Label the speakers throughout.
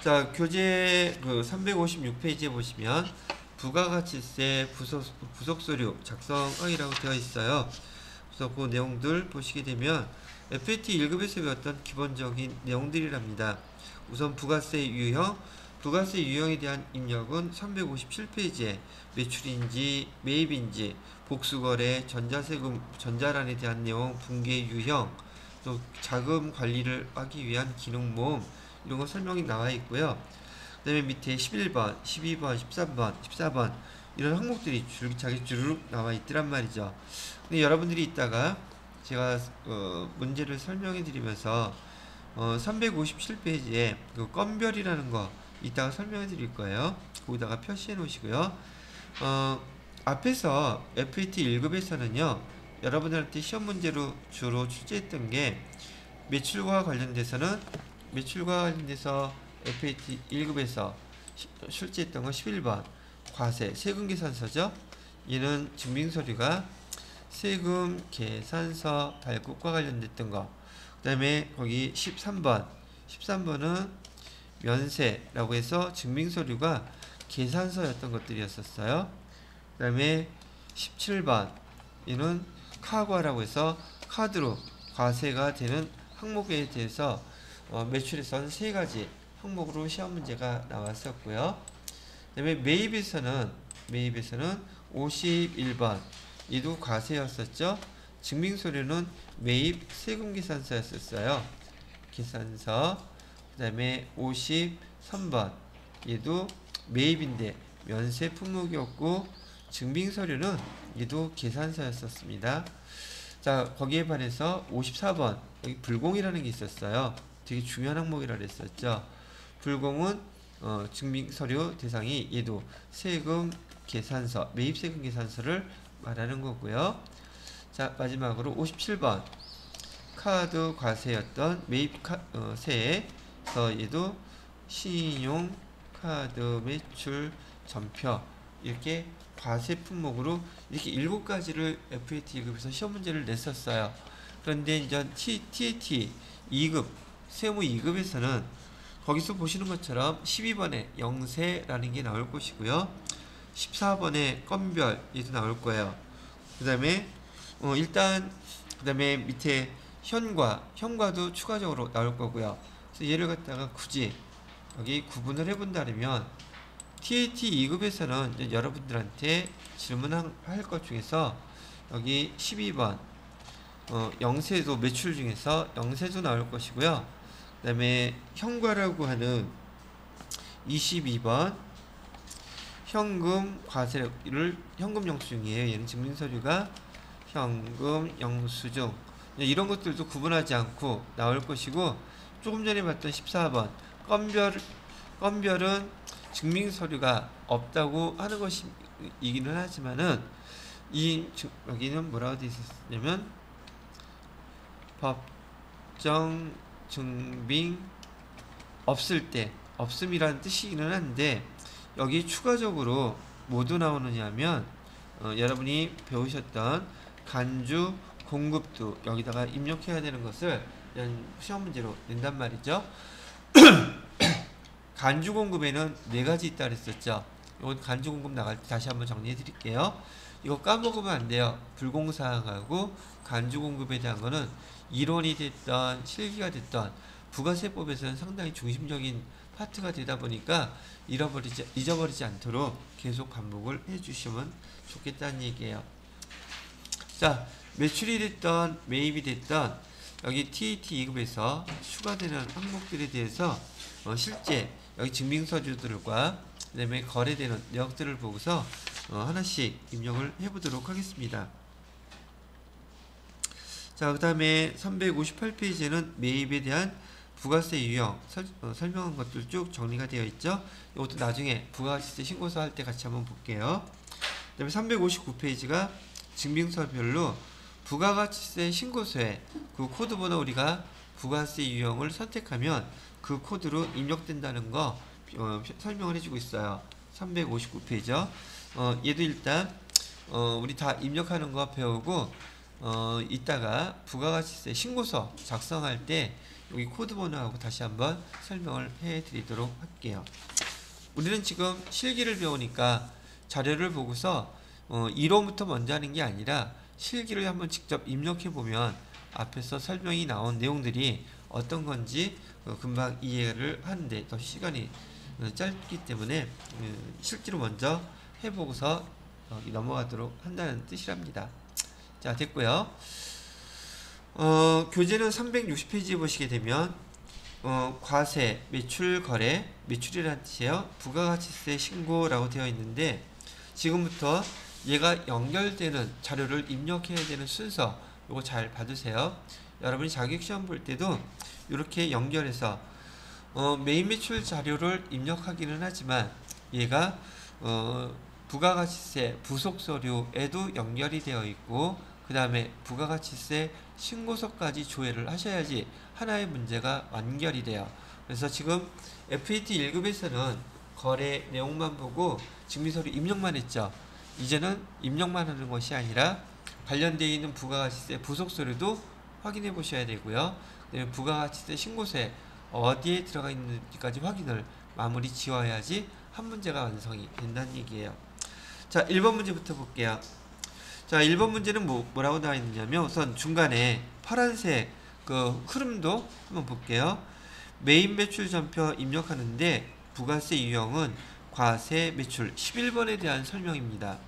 Speaker 1: 자, 교재 그 356페이지에 보시면 부가가치세 부속서류 작성하기라고 되어 있어요. 그래서 그 내용들 보시게 되면 FAT 1급에서 배웠던 기본적인 내용들이랍니다. 우선 부가세 유형, 부가세 유형에 대한 입력은 357페이지에 매출인지 매입인지 복수거래, 전자세금, 전자란에 대한 내용, 분계 유형, 또 자금 관리를 하기 위한 기능모음 이런 거 설명이 나와 있고요. 그 다음에 밑에 11번, 12번, 13번, 14번 이런 항목들이 줄기차게 주르륵 나와 있더란 말이죠. 근데 여러분들이 이따가 제가 문제를 설명해 드리면서 357페이지에 그 건별이라는 거 이따가 설명해 드릴 거예요. 거기다가 표시해 놓으시고요. 앞에서 FAT 1급에서는요 여러분들한테 시험 문제로 주로 출제했던 게 매출과 관련돼서 FAT 1급에서 출제했던 건 11번 과세 세금 계산서죠. 얘는 증빙서류가 세금 계산서 발급과 관련됐던 거. 그 다음에 거기 13번은 면세라고 해서 증빙서류가 계산서였던 것들이었었어요. 그 다음에 17번 이는 카과라고 해서 카드로 과세가 되는 항목에 대해서 매출에선 세 가지 항목으로 시험 문제가 나왔었고요. 그 다음에 매입에서는 51번 이도 과세였었죠. 증빙서류는 매입 세금 계산서였었어요. 계산서. 그 다음에 53번 얘도 매입인데 면세 품목이었고 증빙서류는 얘도 계산서였었습니다. 자, 거기에 반해서 54번 여기 불공이라는 게 있었어요. 되게 중요한 항목이라 그랬었죠. 불공은 증빙서류 대상이 얘도 세금 계산서, 매입세금 계산서를 말하는 거고요. 자, 마지막으로 57번 카드 과세였던 매입 세에서 얘도 신용 카드 매출 전표 이렇게 과세 품목으로 이렇게 7가지를 FAT 2급에서 시험 문제를 냈었어요. 그런데 이제 TAT 2급 세무 2급에서는 거기서 보시는 것처럼 12번에 영세라는 게 나올 것이고요. 14번에 건별 얘도 나올 거예요. 그 다음에 일단 그 다음에 밑에 현과도 추가적으로 나올 거고요. 그래서 얘를 갖다가 굳이 여기 구분을 해본다면 TAT 2급에서는 여러분들한테 질문할 것 중에서 여기 12번 영세도 매출 중에서 영세도 나올 것이고요. 그 다음에 현과라고 하는 22번 현금 과세를 현금 영수증이에요. 얘는 증빙서류가 현금 영수증 이런 것들도 구분하지 않고 나올 것이고, 조금 전에 봤던 14번 건별은 증빙서류가 없다고 하는 것이기는 하지만은 여기는 뭐라고 되어 있었냐면 법정 증빙 없을 때 없음이라는 뜻이기는 한데 여기 추가적으로 뭐도 나오느냐면 여러분이 배우셨던 간주 공급도 여기다가 입력해야 되는 것을 시험 문제로 낸단 말이죠. 간주 공급에는 4가지 있다 그랬었죠. 이건 간주 공급 나갈 때 다시 한번 정리해 드릴게요. 이거 까먹으면 안 돼요. 불공사항하고 간주 공급에 대한 거는 이론이 됐던 실기가 됐던 부가세법에서는 상당히 중심적인 파트가 되다 보니까 잊어버리지 않도록 계속 반복을 해주시면 좋겠다는 얘기예요. 자, 매출이 됐던 매입이 됐던 여기 TAT 2급에서 추가되는 항목들에 대해서 실제 여기 증빙서류들과 그 다음에 거래되는 내역들을 보고서 하나씩 입력을 해보도록 하겠습니다. 자, 그 다음에 358페이지에는 매입에 대한 부가세 유형 설명한 것들 쭉 정리가 되어 있죠. 이것도 나중에 부가세 신고서 할 때 같이 한번 볼게요. 그 다음에 359페이지가 증빙서별로 부가가치세 신고서에 그 코드 번호 우리가 부가세 유형을 선택하면 그 코드로 입력된다는 거 설명을 해주고 있어요. 359페이지요. 얘도 일단 우리 다 입력하는 거 배우고 이따가 부가가치세 신고서 작성할 때 여기 코드 번호하고 다시 한번 설명을 해 드리도록 할게요. 우리는 지금 실기를 배우니까 자료를 보고서 이론부터 먼저 하는 게 아니라 실기를 한번 직접 입력해 보면 앞에서 설명이 나온 내용들이 어떤 건지 금방 이해를 하는데 더 시간이 짧기 때문에 실기로 먼저 해보고서 넘어가도록 한다는 뜻이랍니다. 자, 됐고요. 교재는 360페이지에 보시게 되면 과세, 매출, 거래, 매출이라는 뜻이에요. 부가가치세 신고라고 되어 있는데 지금부터 얘가 연결되는 자료를 입력해야 되는 순서 요거 잘 봐두세요. 여러분이 자격시험 볼 때도 이렇게 연결해서 메인 매출 자료를 입력하기는 하지만 얘가 부가가치세 부속서류에도 연결이 되어 있고 그 다음에 부가가치세 신고서까지 조회를 하셔야지 하나의 문제가 완결이 돼요. 그래서 지금 FAT 1급에서는 거래 내용만 보고 증빙서류 입력만 했죠. 이제는 입력만 하는 것이 아니라 관련되어 있는 부가가치세 부속서류도 확인해 보셔야 되고요. 부가가치세 신고서에 어디에 들어가 있는지까지 확인을 마무리 지어야지 한 문제가 완성이 된다는 얘기예요. 자, 1번 문제부터 볼게요. 자, 1번 문제는 뭐라고 나와 있느냐면 우선 중간에 파란색 그 흐름도 한번 볼게요. 메인 매출 전표 입력하는데 부가세 유형은 과세 매출 11번에 대한 설명입니다.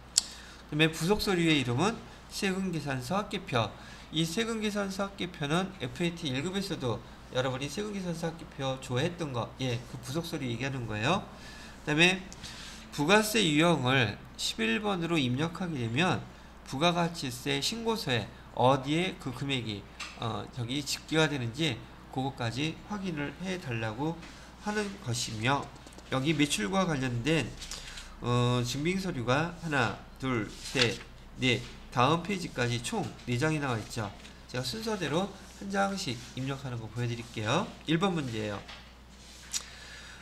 Speaker 1: 그다음에 부속서류의 이름은 세금계산서 합계표. 이 세금계산서 합계표는 FAT 1급에서도 여러분이 세금계산서 합계표 조회했던 거, 그 부속서류 얘기하는 거예요. 그 다음에 부가세 유형을 11번으로 입력하게 되면 부가가치세 신고서에 어디에 그 금액이 저기 집계가 되는지 그것까지 확인을 해 달라고 하는 것이며, 여기 매출과 관련된 증빙서류가 하나, 둘, 셋, 넷, 다음 페이지까지 총 4장이 나와 있죠. 제가 순서대로 한 장씩 입력하는 거 보여드릴게요. 1번 문제예요.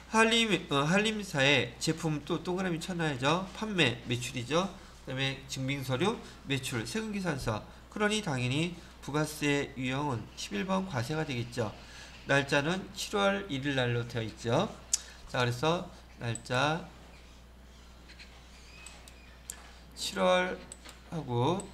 Speaker 1: 한림사의 제품 또 동그라미 쳐놔야죠. 판매, 매출이죠. 그 다음에 증빙서류, 매출, 세금계산서. 그러니 당연히 부가세 유형은 11번 과세가 되겠죠. 날짜는 7월 1일 날로 되어 있죠. 자, 그래서 날짜 7월 하고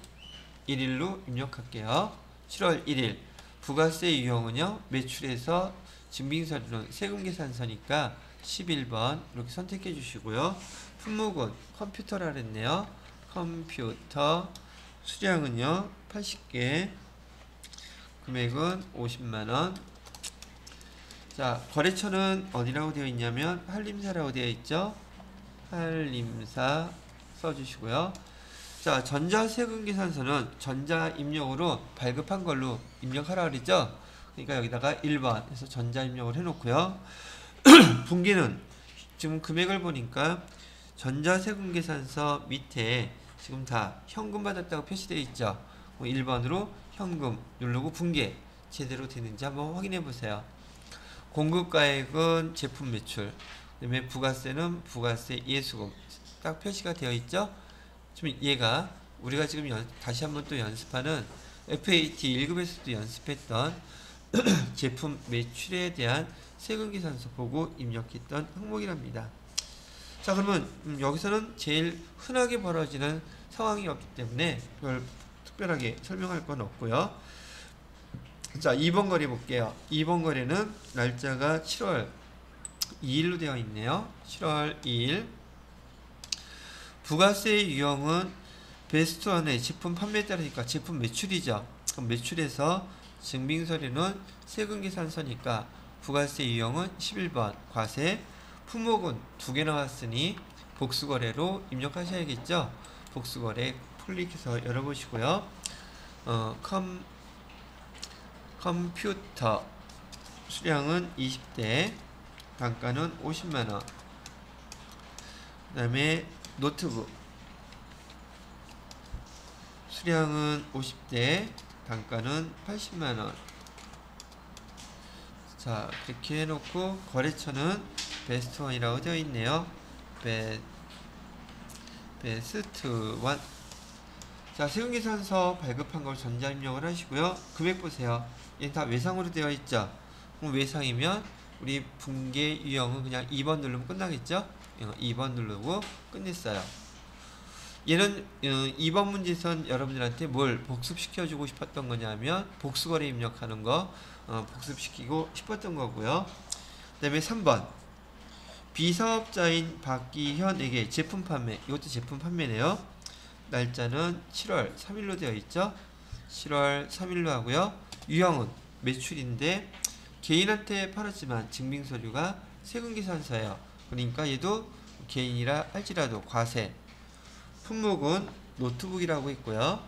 Speaker 1: 1일로 입력할게요. 7월 1일. 부가세 유형은요, 매출에서 증빙서류는 세금계산서니까 11번 이렇게 선택해 주시고요. 품목은 컴퓨터라 그랬네요. 컴퓨터. 수량은요 80개. 금액은 50만원. 자, 거래처는 어디라고 되어 있냐면 한림사라고 되어 있죠. 한림사 써주시고요. 자, 전자세금계산서는 전자입력으로 발급한 걸로 입력하라 그랬죠. 그러니까 여기다가 1번 해서 전자입력을 해놓고요. 분기는 지금 금액을 보니까 전자세금계산서 밑에 지금 다 현금 받았다고 표시되어 있죠. 1번으로 현금 누르고 분기 제대로 되는지 한번 확인해 보세요. 공급가액은 제품 매출, 그다음에 부가세는 부가세 예수금 딱 표시가 되어 있죠. 지금 얘가 우리가 지금 다시 한번 또 연습하는 FAT 1급에서도 연습했던 제품 매출에 대한 세금계산서 보고 입력했던 항목이랍니다. 자, 그러면 여기서는 제일 흔하게 벌어지는 상황이었기 때문에 별 특별하게 설명할 건 없고요. 자, 2번 거래 볼게요. 2번 거래는 날짜가 7월 2일로 되어 있네요. 7월 2일. 부가세 유형은 베스트원의 제품 판매에 따르니까 제품 매출이죠. 그럼 매출에서 증빙서류는 세금계산서니까 부가세 유형은 11번 과세. 품목은 2개 나왔으니 복수거래로 입력하셔야겠죠. 복수거래 클릭해서 열어보시고요. 컴퓨터. 수량은 20대. 단가는 50만원. 그 다음에 노트북. 수량은 50대. 단가는 80만원. 자, 그렇게 해놓고 거래처는 베스트원이라고 되어 있네요. 베스트원. 자, 세금계산서 발급한 걸 전자입력을 하시고요. 금액 보세요. 얘는 다 외상으로 되어 있죠. 그럼 외상이면 우리 붕괴 유형은 그냥 2번 누르면 끝나겠죠? 2번 누르고 끝냈어요. 얘는 2번 문제에선 여러분들한테 뭘 복습시켜주고 싶었던 거냐면 복수거래 입력하는 거 복습시키고 싶었던 거고요. 그 다음에 3번 비사업자인 박기현에게 제품 판매, 이것도 제품 판매네요. 날짜는 7월 3일로 되어 있죠. 7월 3일로 하고요. 유형은 매출인데 개인한테 팔았지만 증빙서류가 세금계산서예요. 그러니까 얘도 개인이라 할지라도 과세. 품목은 노트북이라고 있고요.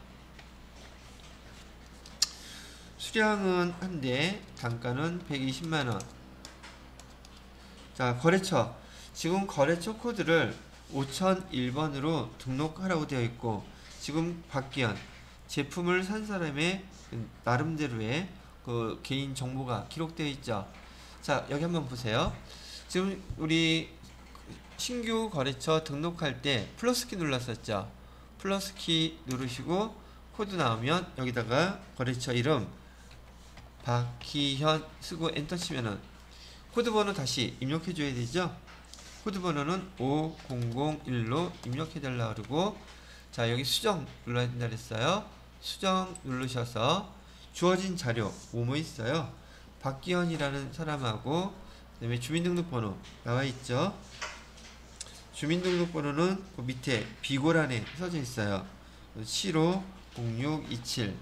Speaker 1: 수량은 한 대, 단가는 120만원. 자, 거래처. 지금 거래처 코드를 5001번으로 등록하라고 되어 있고, 지금 박기현 제품을 산 사람의 나름대로의 그 개인 정보가 기록되어 있죠. 자, 여기 한번 보세요. 지금 우리 신규 거래처 등록할 때 플러스 키 눌렀었죠. 플러스 키 누르시고 코드 나오면 여기다가 거래처 이름 박기현 쓰고 엔터 치면은 코드 번호 다시 입력해 줘야 되죠. 코드 번호는 5001로 입력해 달라 그러고, 자, 여기 수정 눌러야 된다 그랬어요. 수정 누르셔서 주어진 자료 뭐뭐 있어요. 박기현이라는 사람하고 그다음에 주민등록번호 나와 있죠. 주민등록번호는 그 밑에 비고란에 써져 있어요. 750627,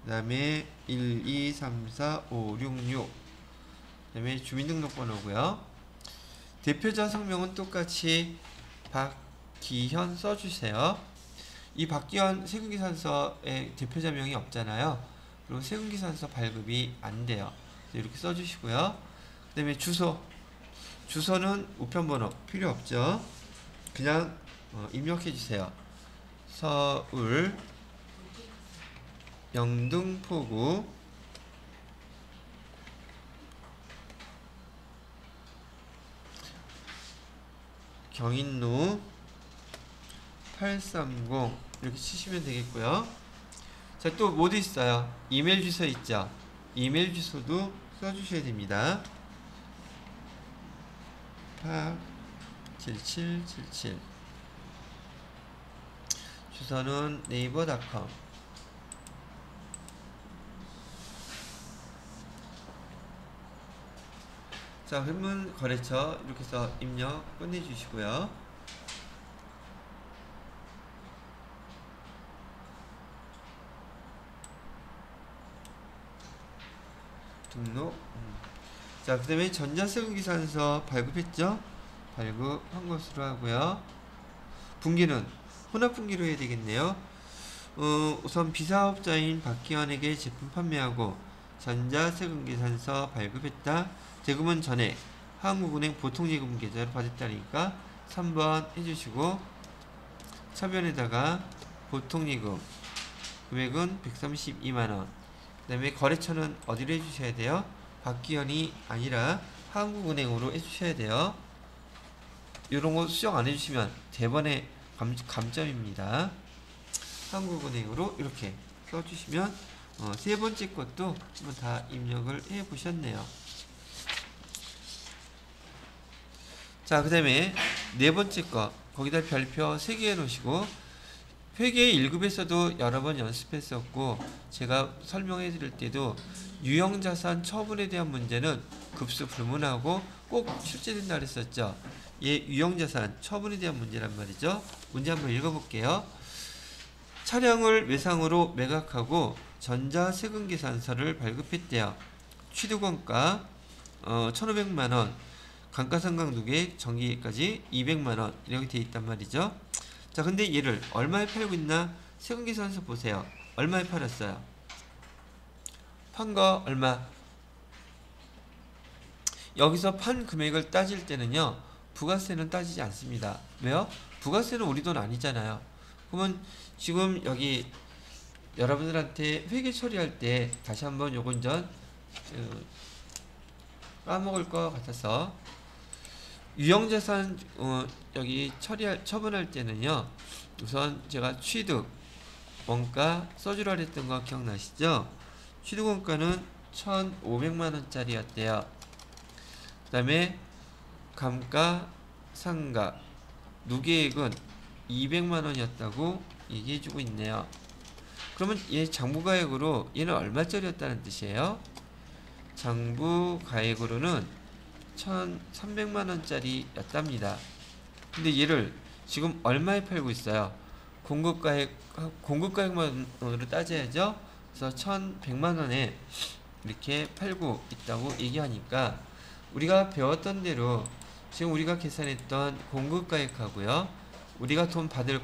Speaker 1: 그 다음에 1234566, 그 다음에 주민등록번호고요. 대표자 성명은 똑같이 박기현 써주세요. 이 박기현 세금계산서에 대표자명이 없잖아요. 그리고 세금계산서 발급이 안 돼요. 이렇게 써주시고요. 그 다음에 주소는 우편번호 필요 없죠. 그냥 입력해 주세요. 서울 영등포구 경인로 830 이렇게 치시면 되겠고요. 자, 또 뭐도 있어요. 이메일 주소 있죠. 이메일 주소도 써주셔야 됩니다. 7777 주소는 네이버닷컴. 자, 회문 거래처 이렇게 해서 입력 끝내주시고요. 등록. 자, 그 다음에 전자세금계산서 발급했죠? 발급한 것으로 하고요. 분기는 혼합분기로 해야 되겠네요. 우선 비사업자인 박기현에게 제품 판매하고 전자세금계산서 발급했다. 대금은 전액 한국은행 보통예금 계좌로 받았다니까 3번 해주시고, 차변에다가 보통예금 금액은 132만원. 그 다음에 거래처는 어디로 해주셔야 돼요? 박기현이 아니라 한국은행으로 해주셔야 돼요. 이런거 수정 안 해주시면 대번에 감점입니다. 한국은행으로 이렇게 써주시면 세 번째 것도 한번 다 입력을 해 보셨네요. 자, 그 다음에 네 번째 거 거기다 별표 3개 해 놓으시고, 회계 1급에서도 여러 번 연습했었고 제가 설명해 드릴 때도 유형자산 처분에 대한 문제는 급수 불문하고 꼭 출제된다 그랬었죠. 얘 유형자산 처분에 대한 문제란 말이죠. 문제 한번 읽어볼게요. 차량을 외상으로 매각하고 전자세금계산서를 발급했대요. 취득원가 1,500만원, 감가상각누계 정기까지 200만원 이렇게 돼 있단 말이죠. 자, 근데 얘를 얼마에 팔고 있나? 세금계산서 보세요. 얼마에 팔았어요? 판 거 얼마? 여기서 판 금액을 따질 때는요, 부가세는 따지지 않습니다. 왜요? 부가세는 우리 돈 아니잖아요. 그러면 지금 여기 여러분들한테 회계 처리할 때 다시 한번 요건 전 까먹을 것 같아서, 유형자산 여기 처분할 때는요, 우선 제가 취득 원가 써주라 했던 거 기억나시죠? 취득 원가는 1,500만원짜리였대요. 그 다음에 감가상각 누계액은 200만원이었다고 얘기해주고 있네요. 그러면 얘 장부가액으로 얘는 얼마짜리였다는 뜻이에요? 장부가액으로는 1,300만원짜리였답니다. 근데 얘를 지금 얼마에 팔고 있어요? 공급가액만으로 따져야죠. 그래서 1,100만원에 이렇게 팔고 있다고 얘기하니까 우리가 배웠던 대로 지금 우리가 계산했던 공급가액하고요, 우리가 돈 받을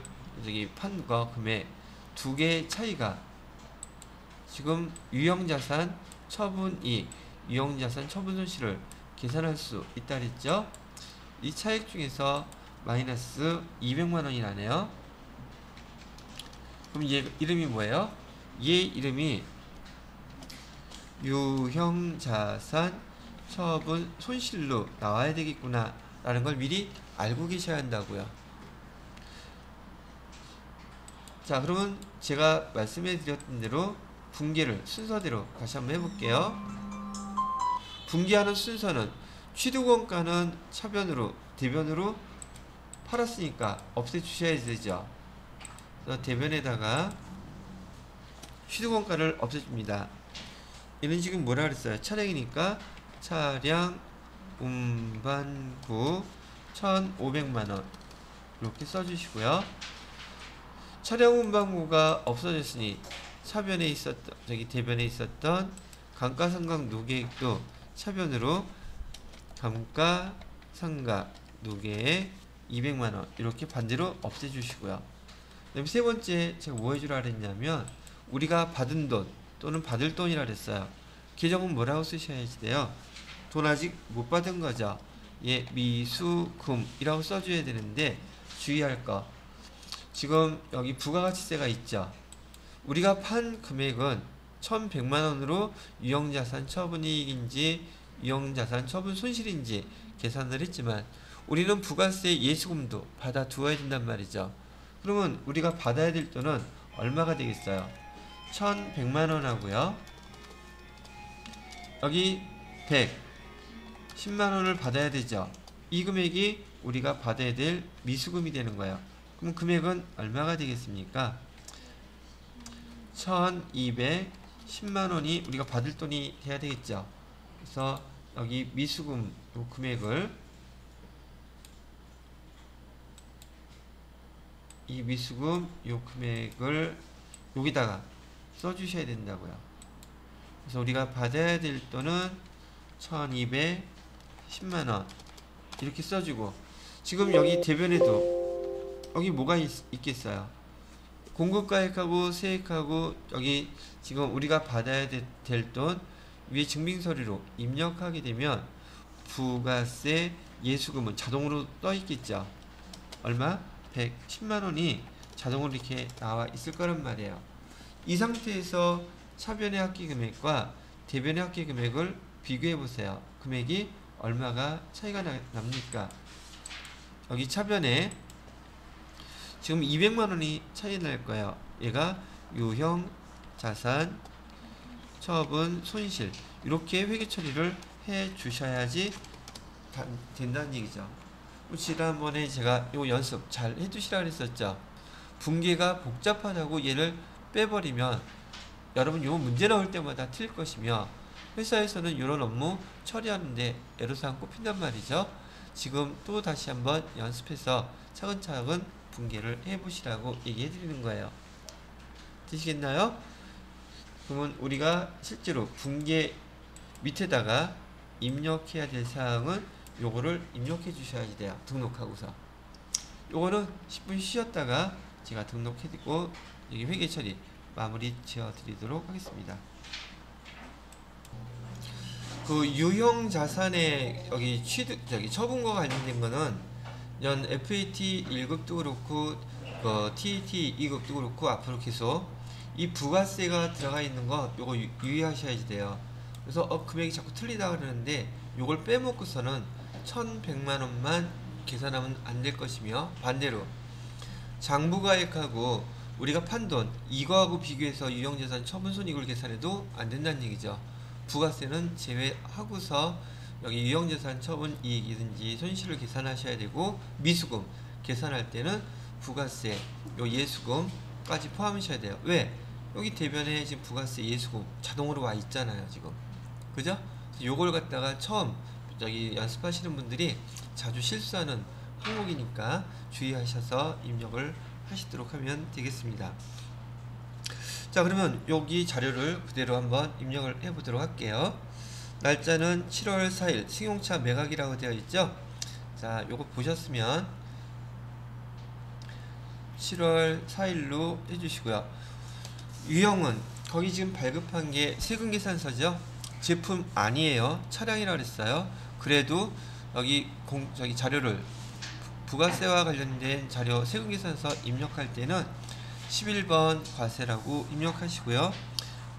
Speaker 1: 판 거 금액 두 개의 차이가 지금 유형자산 처분이익, 유형자산 처분손실을 계산할 수 있다 그랬죠. 이 차익 중에서 마이너스 200만원이 나네요. 그럼 얘 이름이 뭐예요? 얘 이름이 유형자산 처분 손실로 나와야 되겠구나 라는 걸 미리 알고 계셔야 한다고요. 자, 그러면 제가 말씀해 드렸던 대로 분계를 순서대로 다시 한번 해볼게요. 분계하는 순서는 취득원가는 차변으로 대변으로 팔았으니까 없애주셔야 되죠. 그래서 대변에다가 취득원가를 없애줍니다. 얘는 지금 뭐라 그랬어요? 차량이니까 차량 운반구 1,500만원 이렇게 써주시고요. 차량 운반구가 없어졌으니 차변에 있었던, 대변에 있었던 감가상각 누계액도 차변으로 감가상각 누계액 200만원 이렇게 반대로 없애주시고요. 그다음에 세 번째 제가 뭐 해주라 그랬냐면 우리가 받은 돈 또는 받을 돈이라 그랬어요. 계정은 뭐라고 쓰셔야지 돼요? 돈 아직 못 받은 거죠. 예, 미수금이라고 써줘야 되는데 주의할 거, 지금 여기 부가가치세가 있죠. 우리가 판 금액은 1,100만원으로 유형자산 처분이익인지 유형자산 처분 손실인지 계산을 했지만 우리는 부가세 예수금도 받아 두어야 된단 말이죠. 그러면 우리가 받아야 될 돈은 얼마가 되겠어요? 1,100만원 하고요, 여기 10만원을 받아야 되죠. 이 금액이 우리가 받아야 될 미수금이 되는 거예요. 그럼 금액은 얼마가 되겠습니까? 1,210만원이 우리가 받을 돈이 돼야 되겠죠. 그래서 여기 미수금 요 금액을, 이 미수금 요 금액을 여기다가 써주셔야 된다고요. 그래서 우리가 받아야 될 돈은 1,210만원 이렇게 써주고, 지금 여기 대변에도 여기 뭐가 있겠어요? 공급가액하고 세액하고 여기 지금 우리가 받아야 될 돈 위에 증빙서류로 입력하게 되면 부가세 예수금은 자동으로 떠 있겠죠. 얼마? 110만원이 자동으로 이렇게 나와 있을 거란 말이에요. 이 상태에서 차변의 합계 금액과 대변의 합계 금액을 비교해 보세요. 금액이 얼마가 차이가 납니까? 여기 차변에 지금 200만원이 차이 날 거예요. 얘가 유형 자산 처분 손실 이렇게 회계 처리를 해 주셔야지 된다는 얘기죠. 지난번에 제가 요 연습 잘 해두시라 그랬었죠. 분계가 복잡하다고 얘를 빼버리면 여러분 요 문제 나올 때마다 틀릴 것이며 회사에서는 이런 업무 처리하는데 애로사항 꼽힌단 말이죠. 지금 또 다시 한번 연습해서 차근차근 분계를 해보시라고 얘기해 드리는 거예요. 되시겠나요? 그러면 우리가 실제로 분계 밑에다가 입력해야 될 사항은 요거를 입력해 주셔야지 돼요. 등록하고서 요거는 10분 쉬었다가 제가 등록해 드리고 여기 회계 처리 마무리 지어 드리도록 하겠습니다. 그 유형 자산의 여기 처분과 관련된 거는 연 FAT 1급도 그렇고 TAT 2급도 그렇고 앞으로 계속 이 부가세가 들어가 있는 거 요거 유의하셔야지 돼요. 그래서 금액이 자꾸 틀리다 그러는데 요걸 빼먹고서는 1,100만원만 계산하면 안 될 것이며, 반대로 장부가액하고 우리가 판돈 이거하고 비교해서 유형자산 처분손익을 계산해도 안 된다는 얘기죠. 부가세는 제외하고서 여기 유형자산 처분 이익이든지 손실을 계산하셔야 되고, 미수금 계산할 때는 부가세 요 예수금까지 포함하셔야 돼요. 왜? 여기 대변에 지금 부가세 예수금 자동으로 와 있잖아요 지금. 그죠? 요걸 갖다가 처음 저기 연습하시는 분들이 자주 실수하는 항목이니까 주의하셔서 입력을 하시도록 하면 되겠습니다. 자, 그러면 여기 자료를 그대로 한번 입력을 해 보도록 할게요. 날짜는 7월 4일 승용차 매각이라고 되어 있죠. 자, 요거 보셨으면 7월 4일로 해주시고요. 유형은 거기 지금 발급한 게 세금계산서죠. 제품 아니에요. 차량이라고 그랬어요. 그래도 여기 저기 자료를 부가세와 관련된 자료 세금계산서 입력할 때는 11번 과세라고 입력하시고요.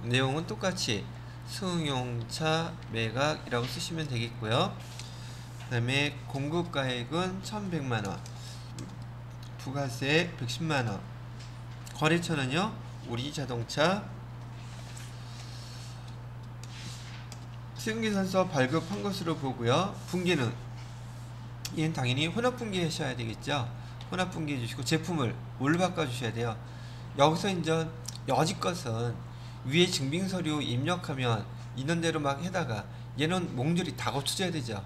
Speaker 1: 내용은 똑같이 승용차 매각이라고 쓰시면 되겠고요. 그 다음에 공급가액은 1100만원, 부가세 110만원, 거래처는요 우리자동차. 세금계산서 발급한 것으로 보고요. 분기는 얘는 당연히 혼합분기 하셔야 되겠죠. 혼합분기 해주시고 제품을 뭘로 바꿔주셔야 돼요. 여기서 이제 여지껏은 위에 증빙서류 입력하면 있는대로 막 해다가 얘는 몽졸이 다 고쳐줘야 되죠.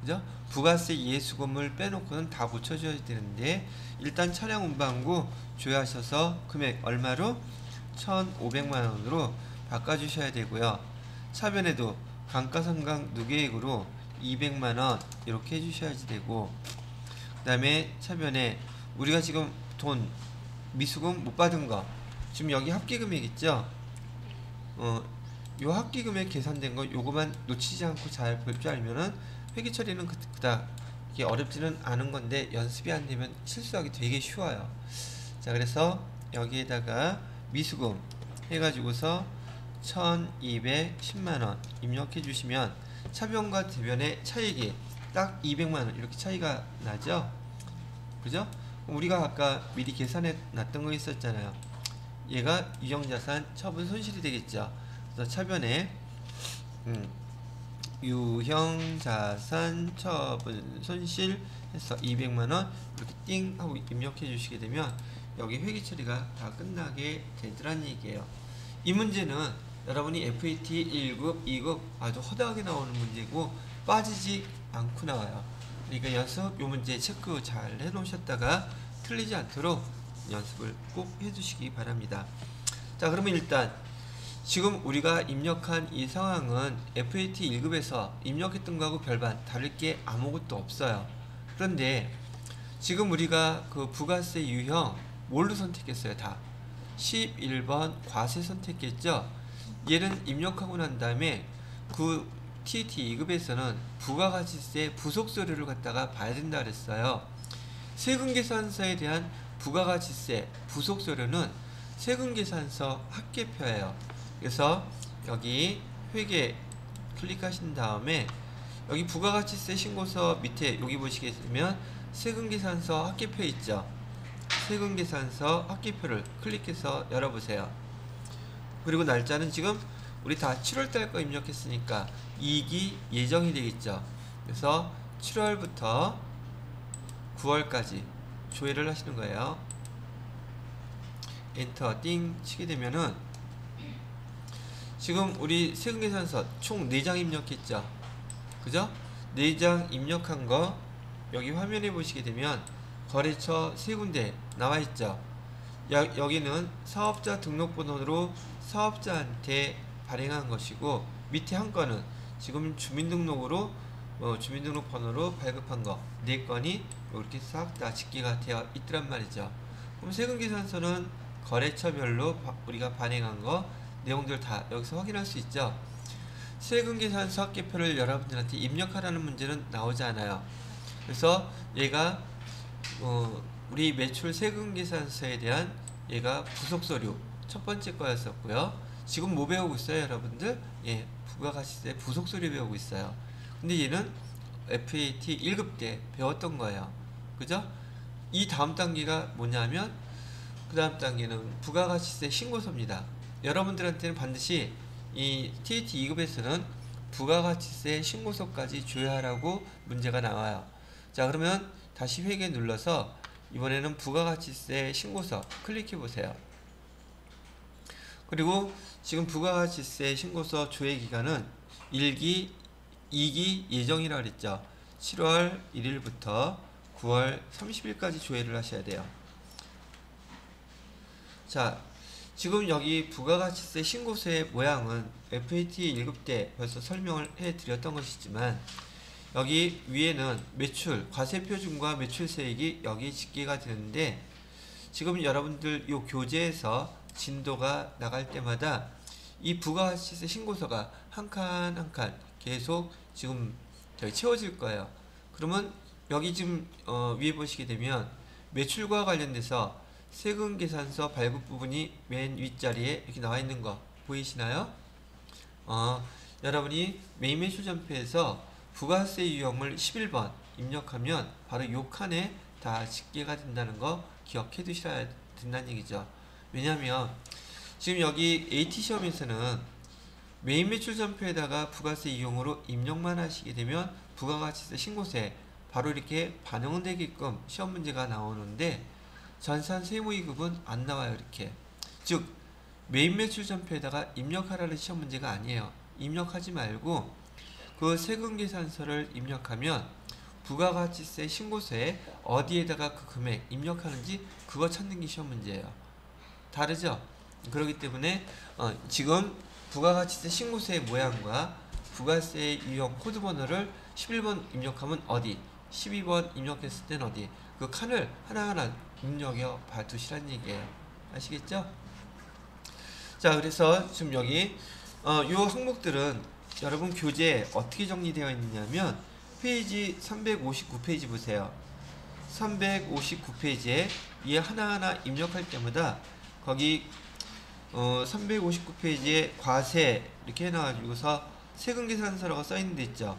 Speaker 1: 그죠? 부가세 예수금을 빼놓고는 다 고쳐줘야 되는데, 일단 차량 운반구 조회하셔서 금액 얼마로? 1,500만원으로 바꿔주셔야 되고요. 차변에도 감가상각 누계액으로 200만원 이렇게 해주셔야지 되고, 그 다음에 차변에 우리가 지금 돈 미수금 못 받은 거 지금 여기 합계금액 있죠. 요 합계금액 계산된 거 요거만 놓치지 않고 잘 볼 줄 알면은 회계 처리는 그닥 이게 어렵지는 않은 건데, 연습이 안 되면 실수하기 되게 쉬워요. 자, 그래서 여기에다가 미수금 해가지고서 1210만원 입력해 주시면 차변과 대변의 차익이 딱 200만원 이렇게 차이가 나죠. 그죠? 우리가 아까 미리 계산해 놨던 거 있었잖아요. 얘가 유형자산 처분 손실이 되겠죠. 그래서 차변에 유형자산 처분 손실 해서 200만원 이렇게 띵 하고 입력해 주시게 되면 여기 회계 처리가 다 끝나게 되더란 얘기예요. 이 문제는 여러분이 FAT 1급, 2급 아주 허다하게 나오는 문제고 빠지지 않고 나와요. 그러니까 연습 요 문제 체크 잘 해놓으셨다가 틀리지 않도록 연습을 꼭 해주시기 바랍니다. 자, 그러면 일단 지금 우리가 입력한 이 상황은 FAT 1급에서 입력했던 거하고 별반 다를 게 아무것도 없어요. 그런데 지금 우리가 그 부가세 유형 뭘로 선택했어요? 다 11번 과세 선택했죠. 얘는 입력하고 난 다음에 그 TT 2급에서는 부가가치세 부속서류를 갖다가 봐야 된다 그랬어요. 세금계산서에 대한 부가가치세 부속서류는 세금계산서 합계표예요. 그래서 여기 회계 클릭하신 다음에 여기 부가가치세 신고서 밑에 여기 보시게 되면 세금계산서 합계표 있죠. 세금계산서 합계표를 클릭해서 열어보세요. 그리고 날짜는 지금 우리 다 7월달 거 입력했으니까 이익이 예정이 되겠죠. 그래서 7월부터 9월까지 조회를 하시는 거예요. 엔터 띵 치게 되면은 지금 우리 세금계산서 총 4장 입력했죠. 그죠? 4장 입력한 거 여기 화면에 보시게 되면 거래처 3군데 나와 있죠. 여기는 사업자 등록번호로 사업자한테 발행한 것이고, 밑에 한 건은 지금 주민등록으로 주민등록번호로 발급한 거 4건이 이렇게 싹 다 집계가 되어 있더란 말이죠. 그럼 세금계산서는 거래처별로 우리가 발행한 거 내용들 다 여기서 확인할 수 있죠. 세금계산서 합계표를 여러분들한테 입력하라는 문제는 나오지 않아요. 그래서 얘가 우리 매출 세금계산서에 대한 얘가 부속서류 첫 번째 거였었고요. 지금 뭐 배우고 있어요, 여러분들? 예, 부가가치세 부속서류 배우고 있어요. 근데 얘는 FAT 1급 때 배웠던 거예요. 그죠? 이 다음 단계가 뭐냐면 그 다음 단계는 부가가치세 신고서입니다. 여러분들한테는 반드시 이 TAT 2급에서는 부가가치세 신고서까지 조회하라고 문제가 나와요. 자, 그러면 다시 회계 눌러서 이번에는 부가가치세 신고서 클릭해 보세요. 그리고 지금 부가가치세 신고서 조회 기간은 1기, 2기 예정이라 그랬죠. 7월 1일부터 9월 30일까지 조회를 하셔야 돼요. 자, 지금 여기 부가가치세 신고서의 모양은 FAT 1급 때 벌써 설명을 해드렸던 것이지만 여기 위에는 매출, 과세표준과 매출세액이 여기 집계가 되는데 지금 여러분들 이 교재에서 진도가 나갈 때마다 이 부가가치세 신고서가 한 칸 한 칸 계속 지금 채워질 거예요. 그러면 여기 지금 위에 보시게 되면 매출과 관련돼서 세금계산서 발급 부분이 맨 윗자리에 이렇게 나와 있는 거 보이시나요? 여러분이 메인 매출전표에서 부가세 유형을 11번 입력하면 바로 이 칸에 다 집계가 된다는 거 기억해 두셔야 된다는 얘기죠. 왜냐하면 지금 여기 AT시험에서는 메인 매출전표에다가 부가세 유형으로 입력만 하시게 되면 부가가치세 신고세 바로 이렇게 반영되게끔 시험 문제가 나오는데 전산 세무이급은 안 나와요. 이렇게 즉 메인 매출전표에다가 입력하라는 시험 문제가 아니에요. 입력하지 말고 그 세금계산서를 입력하면 부가가치세 신고서에 어디에다가 그 금액 입력하는지 그거 찾는 게 시험 문제예요. 다르죠? 그렇기 때문에 지금 부가가치세 신고서의 모양과 부가세 유형 코드 번호를 11번 입력하면 어디, 12번 입력했을 땐 어디, 그 칸을 하나하나 입력해 봐두시란 얘기예요. 아시겠죠? 자, 그래서 지금 여기 요 항목들은 여러분 교재에 어떻게 정리되어 있느냐면 페이지 359페이지 보세요. 359페이지에 이 하나하나 입력할 때마다 거기 359페이지에 과세 이렇게 해놔가지고서 세금계산서라고 써있는 데 있죠.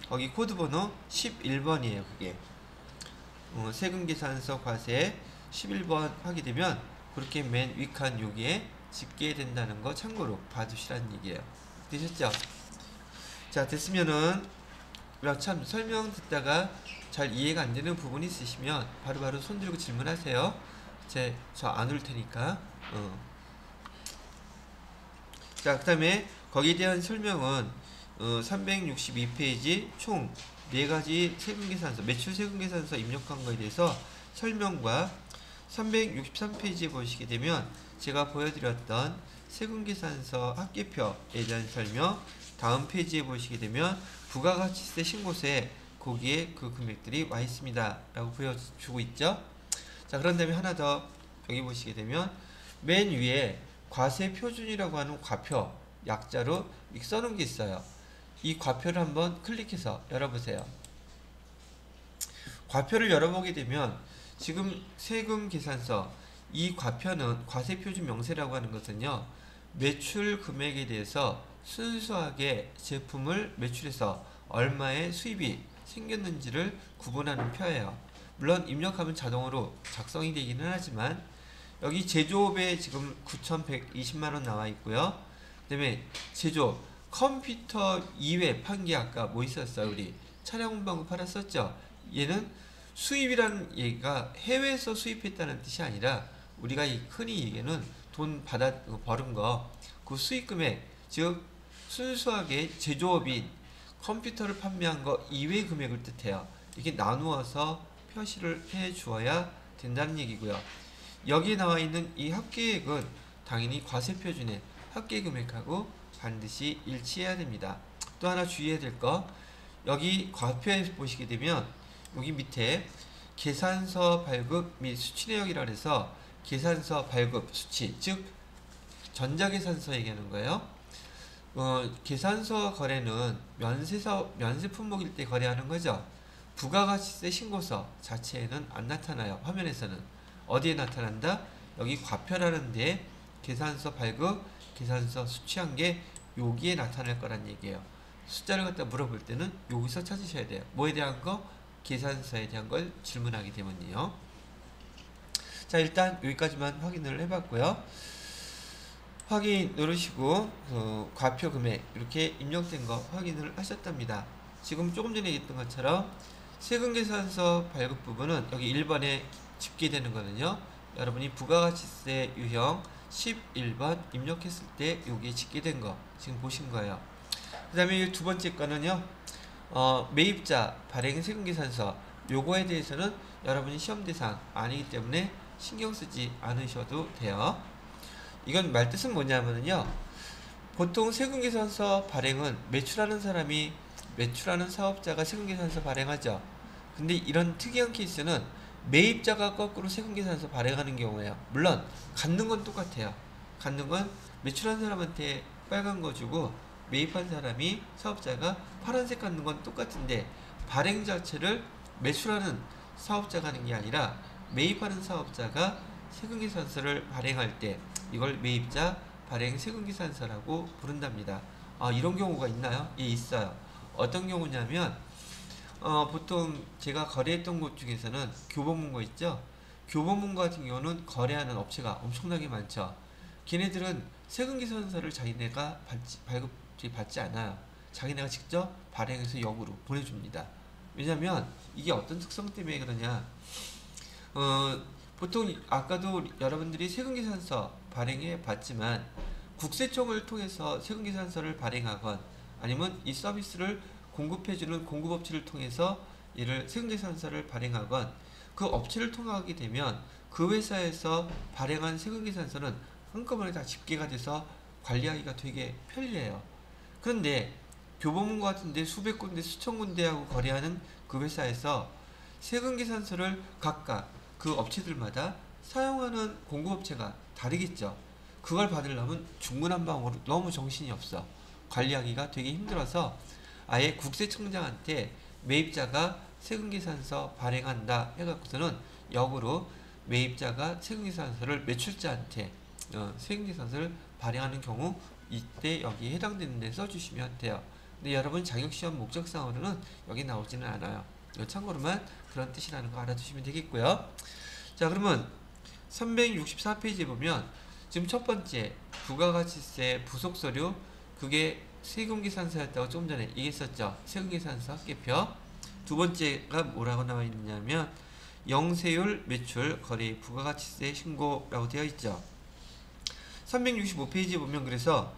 Speaker 1: 거기 코드번호 11번이에요. 그게 세금계산서 과세 11번 하게 되면 그렇게 맨 윗칸 여기에 집계된다는 거 참고로 봐두시라는 얘기예요. 되셨죠? 자, 됐으면은 참 설명 듣다가 잘 이해가 안 되는 부분이 있으시면 바로바로 손 들고 질문하세요. 저 안 올 테니까. 자, 그 다음에 거기에 대한 설명은 362페이지 총 4가지 세금계산서, 매출 세금계산서 입력한 거에 대해서 설명과 363페이지에 보시게 되면 제가 보여드렸던 세금계산서 합계표에 대한 설명, 다음 페이지에 보시게 되면 부가가치세 신고서에 거기에 그 금액들이 와 있습니다 라고 보여주고 있죠. 자, 그런 다음에 하나 더 여기 보시게 되면 맨 위에 과세표준이라고 하는 과표 약자로 써놓은 게 있어요. 이 과표를 한번 클릭해서 열어보세요. 과표를 열어보게 되면 지금 세금계산서 이 과표는 과세표준 명세라고 하는 것은요, 매출 금액에 대해서 순수하게 제품을 매출해서 얼마의 수입이 생겼는지를 구분하는 표예요. 물론 입력하면 자동으로 작성이 되기는 하지만 여기 제조업에 지금 9,120만원 나와 있고요. 그 다음에 제조업 컴퓨터 이외 판게 아까 뭐 있었어요? 우리 차량 운반구 팔았었죠? 얘는 수입이라는 얘기가 해외에서 수입했다는 뜻이 아니라 우리가 흔히 얘기하는 돈 벌은 거 그 수익 금액, 즉 순수하게 제조업인 컴퓨터를 판매한 거 이외의 금액을 뜻해요. 이렇게 나누어서 표시를 해 주어야 된다는 얘기고요. 여기에 나와 있는 이 합계액은 당연히 과세표준의 합계금액하고 반드시 일치해야 됩니다. 또 하나 주의해야 될 거, 여기 과표에 보시게 되면 여기 밑에 계산서 발급 및 수치 내역이라 해서 계산서 발급 수치, 즉 전자계산서 얘기하는 거예요. 계산서 거래는 면세 품목일 때 거래하는 거죠. 부가가치세 신고서 자체에는 안 나타나요. 화면에서는. 어디에 나타난다? 여기 과표라는 데 계산서 발급, 계산서 수취한 게 여기에 나타날 거란 얘기예요. 숫자를 갖다 물어볼 때는 여기서 찾으셔야 돼요. 뭐에 대한 거? 계산서에 대한 걸 질문하게 되면요. 자, 일단 여기까지만 확인을 해봤고요. 확인 누르시고 과표 금액 이렇게 입력된 거 확인을 하셨답니다. 지금 조금 전에 얘기했던 것처럼 세금계산서 발급 부분은 여기 1번에 집계되는 거는요. 여러분이 부가가치세 유형 11번 입력했을 때 여기에 집계된 거 지금 보신 거예요. 그 다음에 두 번째 거는요. 매입자 발행 세금계산서 요거에 대해서는 여러분이 시험 대상 아니기 때문에 신경 쓰지 않으셔도 돼요. 이건 말뜻은 뭐냐면요. 보통 세금계산서 발행은 매출하는 사람이 매출하는 사업자가 세금계산서 발행하죠. 근데 이런 특이한 케이스는 매입자가 거꾸로 세금계산서 발행하는 경우에요. 물론 갖는 건 똑같아요. 갖는 건 매출한 사람한테 빨간 거 주고 매입한 사람이 사업자가 파란색 갖는 건 똑같은데 발행 자체를 매출하는 사업자가 하는 게 아니라 매입하는 사업자가 세금계산서를 발행할 때 이걸 매입자 발행 세금계산서라고 부른답니다. 이런 경우가 있나요? 예, 있어요. 어떤 경우냐면 보통 제가 거래했던 곳 중에서는 교보문고 있죠. 교보문고 같은 경우는 거래하는 업체가 엄청나게 많죠. 걔네들은 세금계산서를 자기네가 받지 않아요. 자기네가 직접 발행해서 역으로 보내줍니다. 왜냐면 이게 어떤 특성 때문에 그러냐. 보통 아까도 여러분들이 세금계산서 발행해 봤지만 국세청을 통해서 세금계산서를 발행하건 아니면 이 서비스를 공급해주는 공급업체를 통해서 이를 세금계산서를 발행하건 그 업체를 통하게 되면 그 회사에서 발행한 세금계산서는 한꺼번에 다 집계가 돼서 관리하기가 되게 편리해요. 그런데 교보문고 같은데 수백 군데 수천 군데하고 거래하는 그 회사에서 세금계산서를 각각 그 업체들마다 사용하는 공급업체가 다르겠죠. 그걸 받으려면 중구난방으로 너무 정신이 없어. 관리하기가 되게 힘들어서 아예 국세청장한테 매입자가 세금계산서 발행한다 해갖고서는 역으로 매입자가 세금계산서를 매출자한테 세금계산서를 발행하는 경우 이때 여기에 해당되는 데 써주시면 돼요. 근데 여러분 자격시험 목적상으로는 여기 나오지는 않아요. 참고로만 그런 뜻이라는 거 알아두시면 되겠고요. 자, 그러면 364페이지에 보면 지금 첫 번째 부가가치세 부속서류 그게 세금계산서였다고 조금 전에 얘기했었죠. 세금계산서 합계표. 두 번째가 뭐라고 나와 있느냐면 영세율 매출 거래 부가가치세 신고라고 되어 있죠. 365페이지에 보면 그래서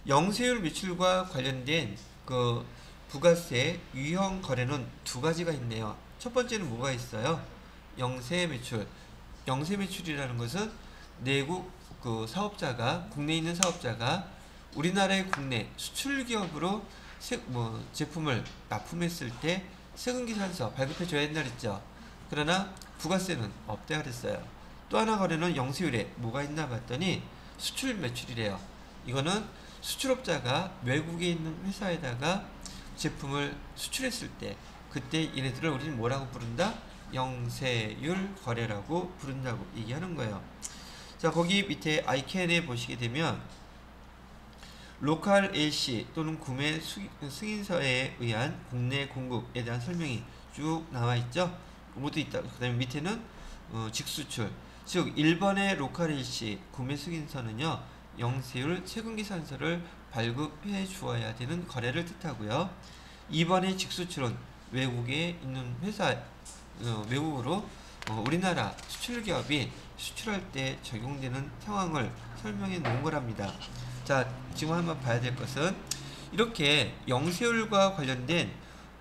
Speaker 1: 영세율 매출과 관련된 그 부가세 유형 거래는 두 가지가 있네요. 첫 번째는 뭐가 있어요? 영세 매출. 영세 매출이라는 것은 내국 그 사업자가 국내에 있는 사업자가 우리나라의 국내 수출 기업으로 제품을 납품했을 때 세금계산서 발급해줘야 된다 그랬죠. 그러나 부가세는 없다 그랬어요. 또 하나 거래는 영세율에 뭐가 있나 봤더니 수출 매출이래요. 이거는 수출업자가 외국에 있는 회사에다가 제품을 수출했을 때 그때 얘네들을 우리는 뭐라고 부른다? 영세율 거래라고 부른다고 얘기하는 거예요. 자, 거기 밑에 ICAN에 보시게 되면 로컬 LC 또는 구매 승인서에 의한 국내 공급에 대한 설명이 쭉 나와 있죠. 모두 있다. 그 다음에 밑에는 직수출, 즉 1번의 로컬 LC 구매 승인서는요 영세율 세금계산서를 발급해 주어야 되는 거래를 뜻하고요. 2번의 직수출은 외국에 있는 회사 외국으로 우리나라 수출기업이 수출할 때 적용되는 상황을 설명해 놓은 거랍니다. 자, 지금 한번 봐야 될 것은 이렇게 영세율과 관련된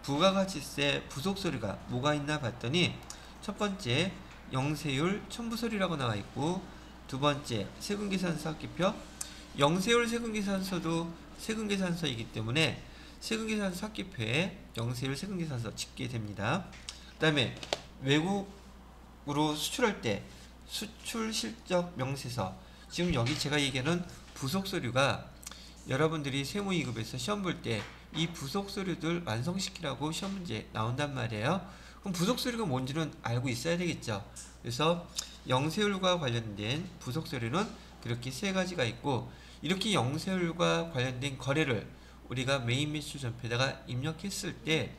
Speaker 1: 부가가치세 부속서류가 뭐가 있나 봤더니 첫 번째 영세율 첨부서류라고 나와 있고 두 번째 세금계산서 합계표. 영세율 세금계산서도 세금계산서이기 때문에 세금계산서 합계표에 영세율 세금계산서 집계됩니다. 그 다음에 외국으로 수출할 때 수출실적 명세서. 지금 여기 제가 얘기하는 부속서류가 여러분들이 세무 2급에서 시험 볼 때 이 부속서류들 완성시키라고 시험 문제 나온단 말이에요. 그럼 부속서류가 뭔지는 알고 있어야 되겠죠. 그래서 영세율과 관련된 부속서류는 그렇게 세 가지가 있고 이렇게 영세율과 관련된 거래를 우리가 메인 매출 전표에다가 입력했을 때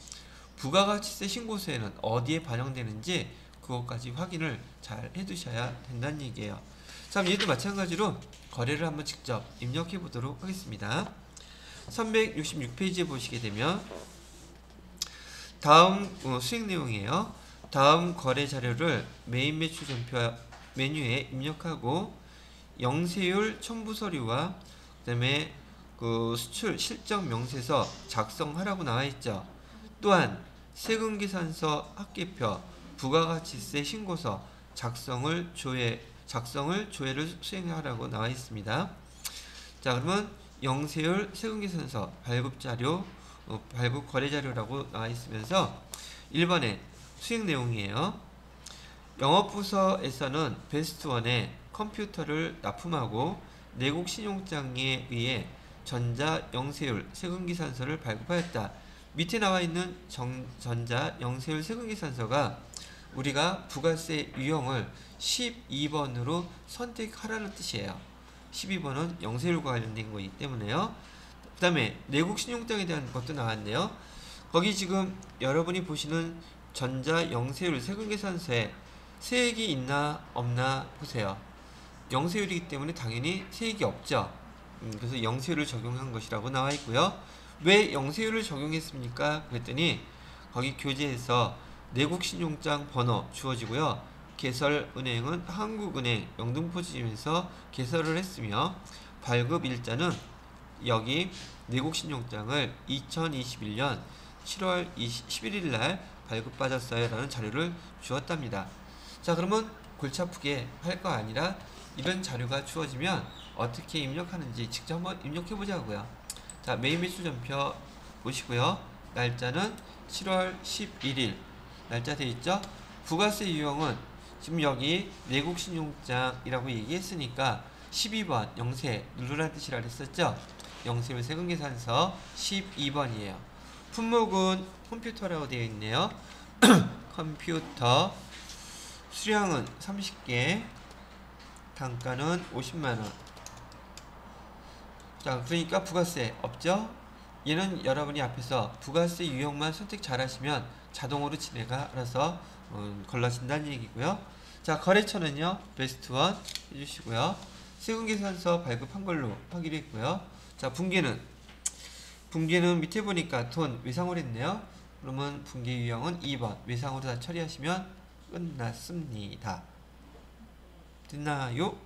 Speaker 1: 부가가치세 신고서에는 어디에 반영되는지 그것까지 확인을 잘 해두셔야 된다는 얘기예요. 자, 다음 얘도 마찬가지로 거래를 한번 직접 입력해 보도록 하겠습니다. 366페이지에 보시게 되면 다음 수익 내용이에요. 다음 거래 자료를 메인 매출 전표 메뉴에 입력하고 영세율 첨부 서류와 그다음에 그 수출 실적 명세서 작성하라고 나와 있죠. 또한 세금계산서 합계표 부가가치세 신고서 작성을 조회를 수행하라고 나와 있습니다. 자, 그러면 영세율 세금계산서 발급 자료 발급 거래 자료라고 나와 있으면서 1번에 수익 내용이에요. 영업부서에서는 베스트원에 컴퓨터를 납품하고 내국 신용장에 의해 전자 영세율 세금계산서를 발급하였다. 밑에 나와 있는 전자 영세율 세금계산서가 우리가 부가세 유형을 12번으로 선택하라는 뜻이에요. 12번은 영세율과 관련된 거기 때문에요. 그 다음에 내국 신용장에 대한 것도 나왔네요. 거기 지금 여러분이 보시는 전자 영세율 세금계산서에 세액이 있나 없나 보세요. 영세율이기 때문에 당연히 세액이 없죠. 그래서 영세율을 적용한 것이라고 나와 있고요. 왜 영세율을 적용했습니까? 그랬더니 거기 교재에서 내국신용장 번호 주어지고요. 개설은행은 한국은행 영등포지점에서 개설을 했으며 발급 일자는 여기 내국신용장을 2021년 7월 11일 날 발급받았어요 라는 자료를 주었답니다. 자, 그러면 골치 아프게 할 거 아니라 이런 자료가 주어지면 어떻게 입력하는지 직접 한번 입력해 보자고요. 자, 메인 매출 전표 보시고요. 날짜는 7월 11일 날짜 되어 있죠. 부가세 유형은 지금 여기 내국신용장이라고 얘기했으니까 12번 영세 누르라는 뜻이라 그랬었죠. 영세율 세금계산서 12번이에요. 품목은 컴퓨터라고 되어 있네요. 컴퓨터 수량은 30개 단가는 50만원. 자, 그러니까 부가세 없죠? 얘는 여러분이 앞에서 부가세 유형만 선택 잘 하시면 자동으로 지네가 알아서 걸러진다는 얘기고요. 자, 거래처는요 베스트원 해주시고요. 세금계산서 발급한 걸로 하기로 했고요. 자, 분기는 밑에 보니까 돈 외상으로 했네요. 그러면 분기 유형은 2번 외상으로 다 처리하시면 끝났습니다. 됐나요?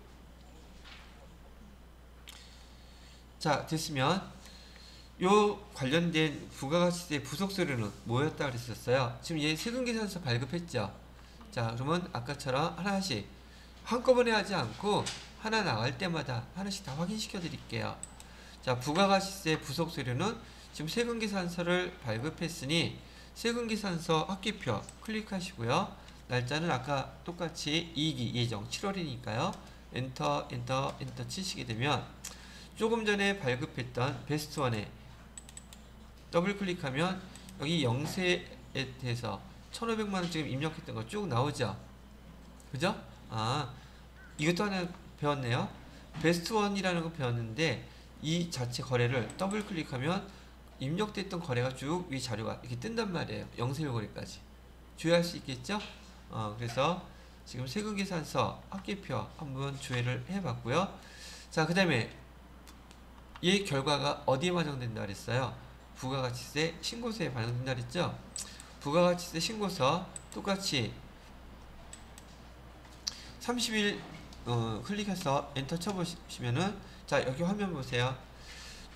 Speaker 1: 자, 됐으면 요 관련된 부가가치세 부속서류는 뭐였다 그랬었어요? 지금 얘 세금계산서 발급했죠? 자, 그러면 아까처럼 하나씩 한꺼번에 하지 않고 하나 나갈 때마다 하나씩 다 확인시켜 드릴게요. 자, 부가가치세 부속서류는 지금 세금계산서를 발급했으니 세금계산서 합계표 클릭하시고요. 날짜는 아까 똑같이 2기 예정 7월이니까요. 엔터 치시게 되면 조금 전에 발급했던 베스트원에 더블 클릭하면 여기 영세에 대해서 1,500만원 지금 입력했던 거 쭉 나오죠. 그죠? 아, 이것도 하나 배웠네요. 베스트원이라는 거 배웠는데 이 자체 거래를 더블 클릭하면 입력됐던 거래가 쭉 위 자료가 이렇게 뜬단 말이에요. 영세율 거래까지 조회할 수 있겠죠? 그래서 지금 세금계산서 합계표 한번 조회를 해봤고요. 자, 그 다음에 이 결과가 어디에 반영된다 그랬어요? 부가가치세 신고서에 반영된다 그랬죠? 부가가치세 신고서 똑같이 30일 클릭해서 엔터 쳐보시면은 자, 여기 화면 보세요.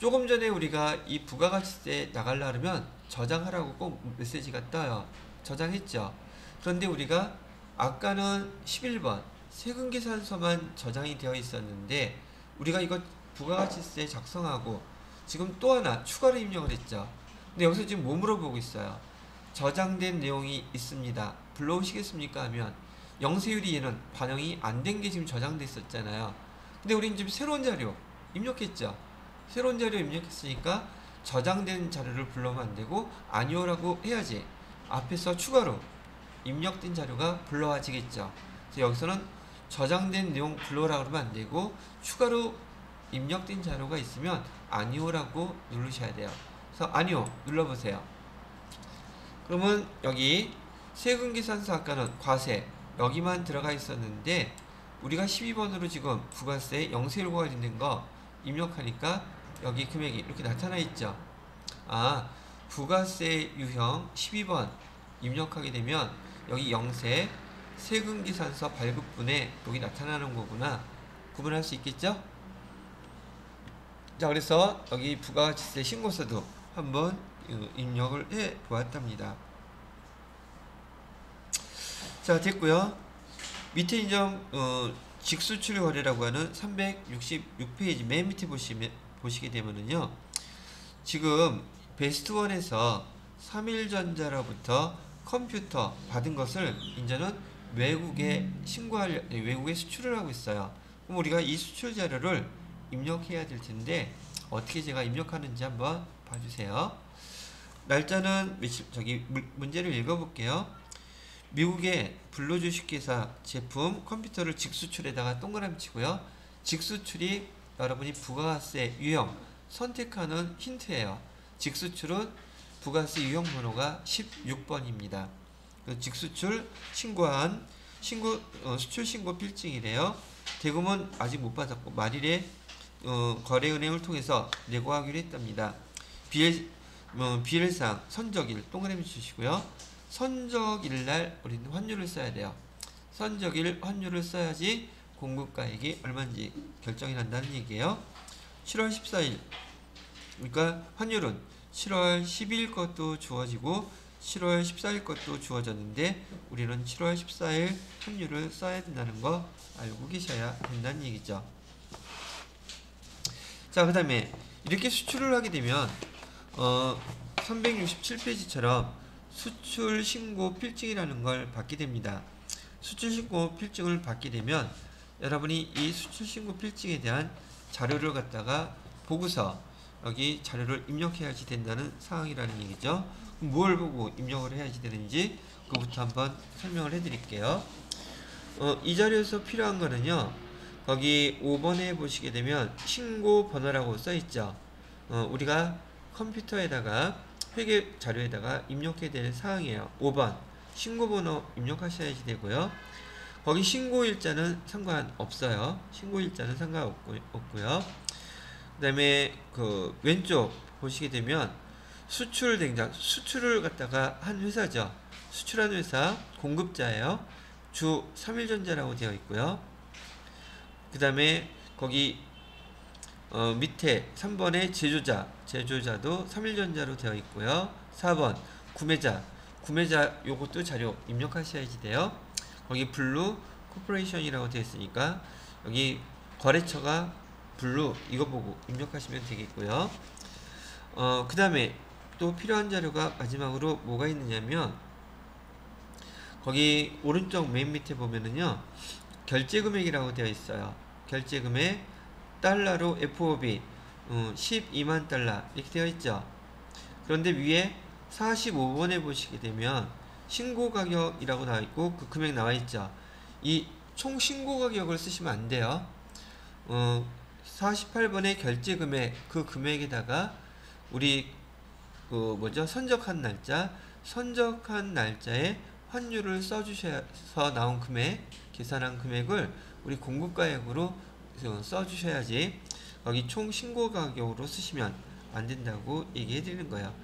Speaker 1: 조금 전에 우리가 이 부가가치세 나가려면 저장하라고 꼭 메시지가 떠요. 저장했죠. 그런데 우리가 아까는 11번 세금계산서만 저장이 되어 있었는데 우리가 이거 부가가치세 작성하고 지금 또 하나 추가로 입력을 했죠. 근데 여기서 지금 뭐 물어보고 있어요? 저장된 내용이 있습니다. 불러오시겠습니까? 하면 영세율이 얘는 반영이 안 된 게 지금 저장돼 있었잖아요. 근데 우리는 지금 새로운 자료 입력했죠. 새로운 자료 입력했으니까 저장된 자료를 불러오면 안 되고 아니오라고 해야지 앞에서 추가로 입력된 자료가 불러와지겠죠. 그래서 여기서는 저장된 내용 불러오라 그러면 안 되고 추가로 입력된 자료가 있으면 아니오라고 누르셔야 돼요. 그래서 아니오 눌러보세요. 그러면 여기 세금계산서 아까는 과세 여기만 들어가 있었는데 우리가 12번으로 지금 부가세 영세로가 있는 거 입력하니까 여기 금액이 이렇게 나타나 있죠. 아, 부가세 유형 12번 입력하게 되면 여기 영세 세금계산서 발급분에 여기 나타나는 거구나. 구분할 수 있겠죠? 자, 그래서 여기 부가가치세 신고서도 한번 입력을 해 보았답니다. 자, 됐고요. 밑에 인정 직수출 거래라고 하는 366페이지 맨 밑에 보시게 되면은요. 지금 베스트원에서 3일전자로부터 컴퓨터 받은 것을 이제는 외국에 외국에 수출을 하고 있어요. 그럼 우리가 이 수출 자료를 입력해야 될 텐데 어떻게 제가 입력하는지 한번 봐주세요. 날짜는 문제를 읽어볼게요. 미국의 불로주식회사 제품 컴퓨터를 직수출에다가 동그라미 치고요. 직수출이 여러분이 부가세 유형 선택하는 힌트예요. 직수출은 부가세 유형 번호가 16번입니다. 직수출 신고한 수출 신고 필증이래요. 대금은 아직 못 받았고 말일에 거래은행을 통해서 내고하기로 했답니다. 비일상 선적일 동그라미 주시고요. 선적일날 우리는 환율을 써야 돼요. 선적일 환율을 써야지 공급가액이 얼마인지 결정이 난다는 얘기예요. 7월 14일 그러니까 환율은 7월 10일 것도 주어지고 7월 14일 것도 주어졌는데 우리는 7월 14일 환율을 써야 된다는 거 알고 계셔야 된다는 얘기죠. 자, 그 다음에 이렇게 수출을 하게 되면 367페이지처럼 수출 신고 필증이라는 걸 받게 됩니다. 수출 신고 필증을 받게 되면 여러분이 이 수출 신고 필증에 대한 자료를 갖다가 보고서 여기 자료를 입력해야지 된다는 상황이라는 얘기죠. 뭘 보고 입력을 해야지 되는지 그부터 한번 설명을 해드릴게요. 이 자료에서 필요한 거는요. 거기 5번에 보시게 되면 신고 번호라고 써있죠. 우리가 컴퓨터에다가 회계 자료에다가 입력해야 될 사항이에요. 5번 신고 번호 입력하셔야지 되고요. 거기 신고일자는 상관없어요. 신고일자는 상관없고요. 그 다음에 그 왼쪽 보시게 되면 수출 대장 수출을 갖다가 한 회사죠. 수출한 회사 공급자예요. 주 3일전자라고 되어 있고요. 그 다음에 거기 밑에 3번에 제조자도 3일전자로 되어 있고요. 4번 구매자 요것도 자료 입력하셔야지 돼요. 거기 블루 코퍼레이션이라고 되어 있으니까 여기 거래처가 블루 이거 보고 입력하시면 되겠고요. 그 다음에 또 필요한 자료가 마지막으로 뭐가 있느냐면 거기 오른쪽 맨 밑에 보면은요 결제금액이라고 되어 있어요. 결제금액 달러로 FOB 12만 달러 이렇게 되어 있죠. 그런데 위에 45번에 보시게 되면 신고가격이라고 나와 있고 그 금액 나와 있죠. 이 총 신고가격을 쓰시면 안 돼요. 48번의 결제금액 그 금액에다가 우리 선적한 날짜에 환율을 써주셔서 나온 금액 계산한 금액을 우리 공급가액으로 써주셔야지 여기 총 신고가격으로 쓰시면 안 된다고 얘기해 드리는 거예요.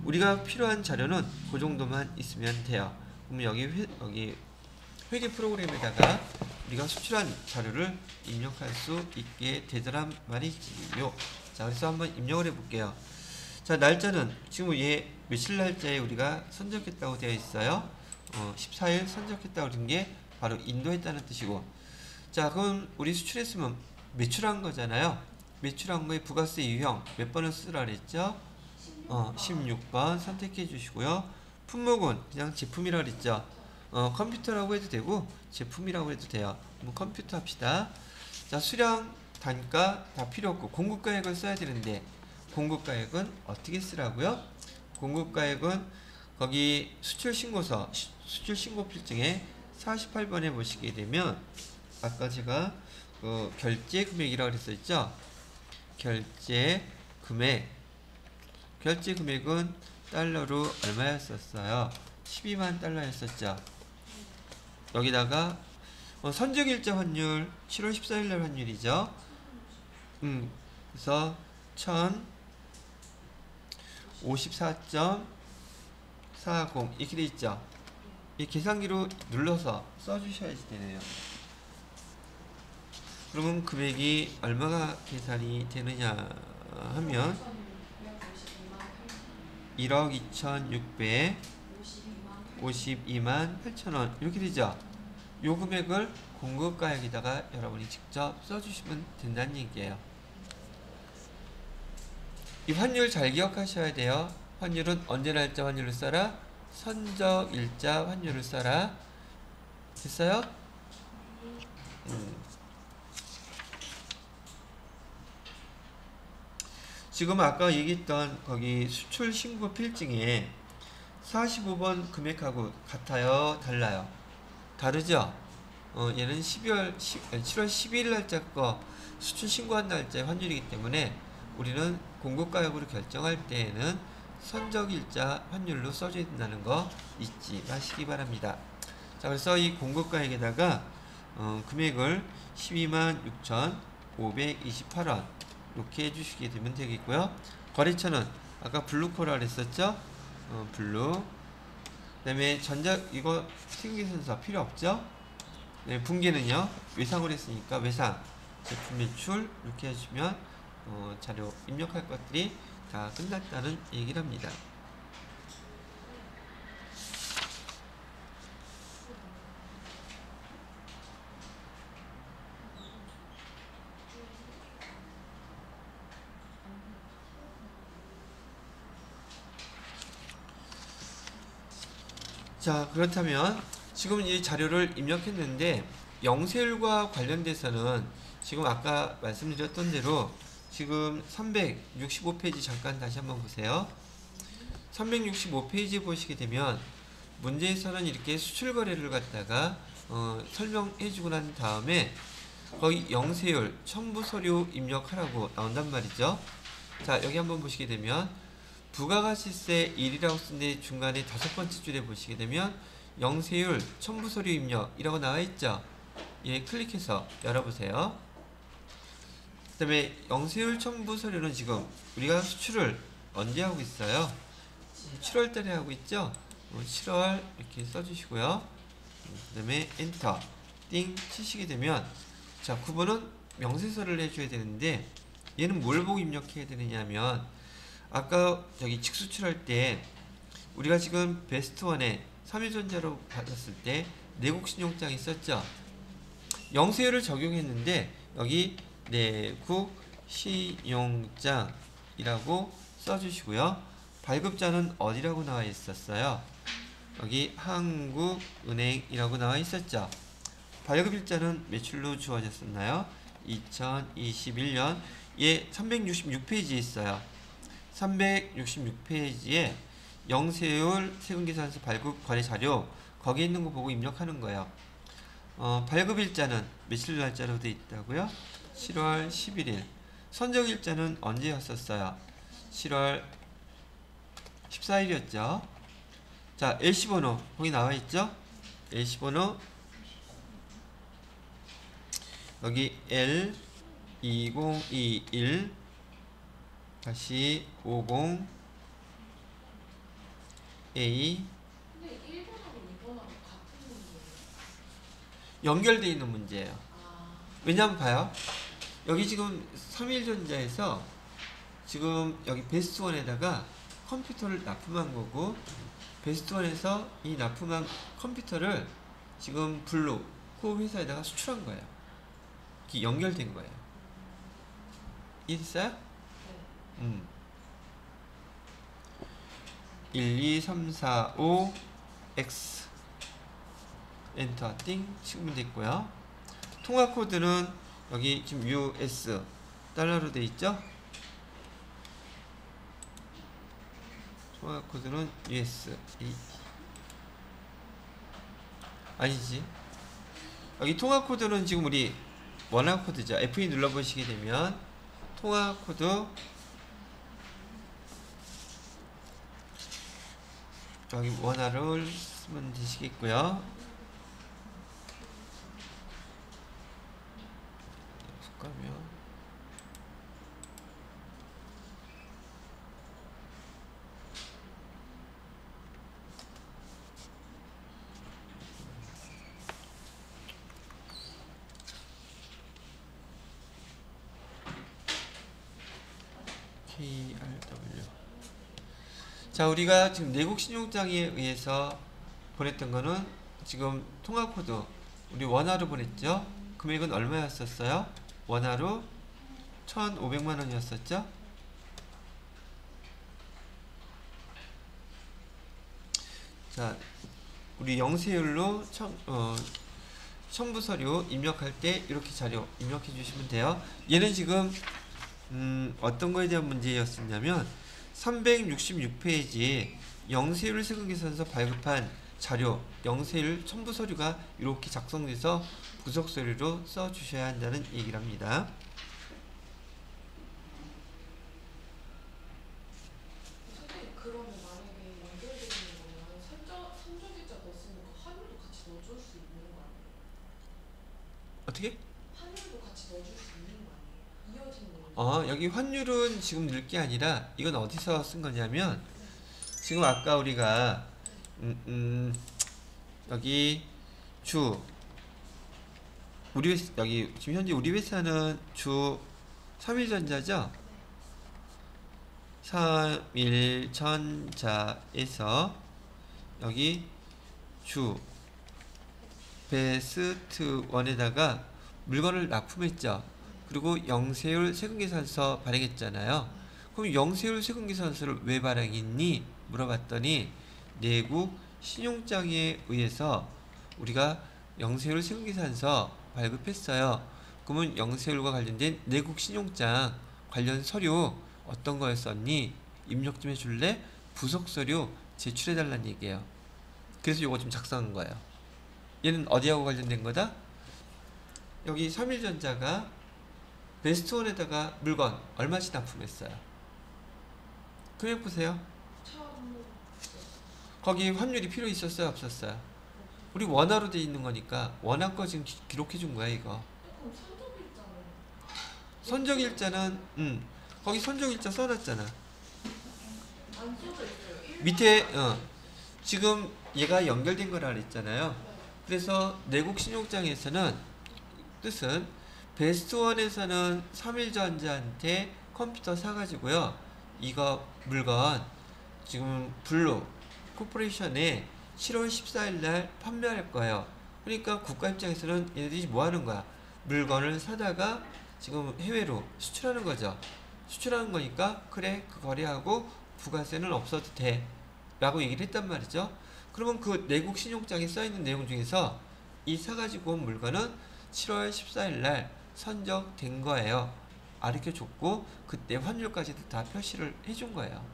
Speaker 1: 우리가 필요한 자료는 그 정도만 있으면 돼요. 그럼 여기 회계 프로그램에다가 우리가 수출한 자료를 입력할 수 있게 되더란 말이지요. 자, 그래서 한번 입력을 해볼게요. 자, 날짜는 지금 얘 며칠 날짜에 우리가 선적했다고 되어 있어요. 14일 선적했다고 그런 게 바로 인도했다는 뜻이고. 자, 그럼 우리 수출했으면 매출한 거잖아요. 매출한 거에 부가세 유형 몇 번을 쓰라 그랬죠? 16번 선택해 주시고요. 품목은 그냥 제품이라 그랬죠. 컴퓨터라고 해도 되고 제품이라고 해도 돼요. 그럼 컴퓨터 합시다. 자, 수량 단가 다 필요 없고 공급가액을 써야 되는데 공급가액은 어떻게 쓰라고요? 공급가액은 거기 수출신고서 수출신고필증에 48번에 보시게 되면 아까 제가 결제금액이라고 그랬었죠. 결제금액은 달러로 얼마였었어요? 12만 달러였었죠. 여기다가 선적일자 환율 7월 14일 날 환율이죠. 그래서 1054.40 이렇게 돼 있죠. 이 계산기로 눌러서 써주셔야지 되네요. 그러면 금액이 얼마가 계산이 되느냐 하면 1억 2,652만 8천원 이렇게 되죠. 요 금액을 공급가액에다가 여러분이 직접 써주시면 된다는 얘기예요. 이 환율 잘 기억하셔야 돼요. 환율은 언제 날짜 환율을 써라? 선적일자 환율을 써라. 됐어요? 지금 아까 얘기했던 거기 수출 신고 필증에 45번 금액하고 같아요? 달라요? 다르죠? 얘는 7월 12일 날짜 거 수출 신고한 날짜의 환율이기 때문에 우리는 공급가격으로 결정할 때에는 선적일자 환율로 써줘야 된다는 거 잊지 마시기 바랍니다. 자, 그래서 이 공급가액에다가 금액을 126,528원 이렇게 해주시게 되면 되겠고요. 거래처는 아까 블루코라 그랬었죠? 블루. 그 다음에 이거 세금계산서 필요 없죠? 네, 분기는요, 외상을 했으니까 외상, 제품 매출 이렇게 해주시면 자료 입력할 것들이 다 끝났다는 얘기를 합니다. 자, 그렇다면 지금 이 자료를 입력했는데 영세율과 관련돼서는 지금 아까 말씀드렸던 대로 지금 365페이지 잠깐 다시 한번 보세요. 365페이지 보시게 되면 문제에서는 이렇게 수출 거래를 갖다가 설명해 주고 난 다음에 거기 영세율 첨부 서류 입력하라고 나온단 말이죠. 자, 여기 한번 보시게 되면 부가가치세 1이라고 쓴데 중간에 5번째 줄에 보시게 되면 영세율 첨부 서류 입력이라고 나와 있죠. 예, 클릭해서 열어보세요. 그 다음에 영세율 첨부 서류는 지금 우리가 수출을 언제 하고 있어요? 7월 달에 하고 있죠. 7월 이렇게 써주시고요. 그 다음에 엔터 띵 치시게 되면, 자, 9번은 명세서를 해줘야 되는데 얘는 뭘 보고 입력해야 되느냐 하면 아까 저기 직수출할 때 우리가 지금 베스트원에 3일전자로 받았을 때 내국신용장이 있었죠. 영세율을 적용했는데 여기 내국신용장이라고 써주시고요. 발급자는 어디라고 나와 있었어요? 여기 한국은행이라고 나와 있었죠. 발급일자는 매출로 주어졌었나요? 2021년 예, 366페이지에 있어요. 366페이지에 영세율 세금계산서 발급 거래 자료 거기에 있는 거 보고 입력하는 거예요. 발급일자는 며칠 날짜로 되어 있다고요? 7월 11일. 선적일자는 언제였었어요? 7월 14일이었죠. 자, LC번호 거기 나와 있죠? LC번호 여기 L2021 다시 50 A
Speaker 2: 근데 1번하고 2번하고 같은 문제예요?
Speaker 1: 연결되어 있는 문제예요. 왜냐면 봐요. 여기 지금 3일전자에서 지금 여기 베스트원에다가 컴퓨터를 납품한 거고, 베스트원에서 이 납품한 컴퓨터를 지금 블루 코 회사에다가 수출한 거예요. 이렇게 연결된 거예요. 이해됐어요?
Speaker 2: 네.
Speaker 1: 1, 2, 3, 4, 5 X 엔터 띵 치면 됐고요. 통화 코드는 여기 지금 US 달러로 돼 있죠? 통화 코드는 US 아니지. 여기 통화 코드는 지금 우리 원화 코드죠. F2 눌러 보시게 되면 통화 코드 여기 원화를 쓰면 되시겠고요. 가면 KRW. 자, 우리가 지금 내국 신용장에 의해서 보냈던 거는 지금 통화코드 우리 원화로 보냈죠. 금액은 얼마였었어요? 원화로 1,500만 원이었었죠. 자, 우리 영세율로 첨부서류 입력할 때 이렇게 자료 입력해 주시면 돼요. 얘는 지금 어떤 거에 대한 문제였었냐면 366페이지에 영세율 세금계산서 발급한 자료 영세율 첨부서류가 이렇게 작성돼서 부속서류로 써주셔야 한다는 얘기를 합니다.
Speaker 2: 선생님 그러면 만약에 연결되어 있는 거면 선적일자 넣었으니까 환율도 같이 넣어줄 수 있는 거 아니에요?
Speaker 1: 어떻게?
Speaker 2: 환율도 같이 넣어줄 수 있는 거 아니에요? 이어지는 거.
Speaker 1: 여기 환율은 지금 넣을 게 아니라 이건 어디서 쓴 거냐면 지금 아까 우리가 여기 여기 지금 현재 우리 회사는 주 3일전자죠? 3일전자에서 여기 주 베스트 원에다가 물건을 납품했죠. 그리고 영세율 세금계산서 발행했잖아요. 그럼 영세율 세금계산서를 왜 발행했니? 물어봤더니 내국 신용장에 의해서 우리가 영세율 세금계산서 발급했어요. 그러면 영세율과 관련된 내국 신용장 관련 서류 어떤 거였었니? 입력 좀 해줄래? 부속서류 제출해달라는 얘기예요. 그래서 요거 좀 작성한 거예요. 얘는 어디하고 관련된 거다? 여기 3일전자가 베스트원에다가 물건 얼마씩 납품했어요? 금액 보세요.
Speaker 2: 참
Speaker 1: 거기 환율이 필요 있었어요? 없었어요? 우리 원화로 돼 있는 거니까 원화 거 지금 기록해 준 거야 이거.
Speaker 2: 그럼 선적일자는
Speaker 1: 선적일자는 거기 선적일자 써놨잖아.
Speaker 2: 안 써져 있어요.
Speaker 1: 밑에 지금 얘가 연결된 거라 그랬잖아요. 그래서 내국 신용장에서는 뜻은 베스트원에서는 3일전자한테 컴퓨터 사가지고요. 이거 물건 지금 블루 코퍼레이션에 7월 14일 날 판매할 거예요. 그러니까 국가 입장에서는 얘네들이 뭐 하는 거야? 물건을 사다가 지금 해외로 수출하는 거죠. 수출하는 거니까 그래 그 거래하고 부가세는 없어도 돼 라고 얘기를 했단 말이죠. 그러면 그 내국 신용장에 써있는 내용 중에서 이 사가지고 온 물건은 7월 14일 날 선적된 거예요. 가르쳐 줬고 그때 환율까지도 다 표시를 해준 거예요.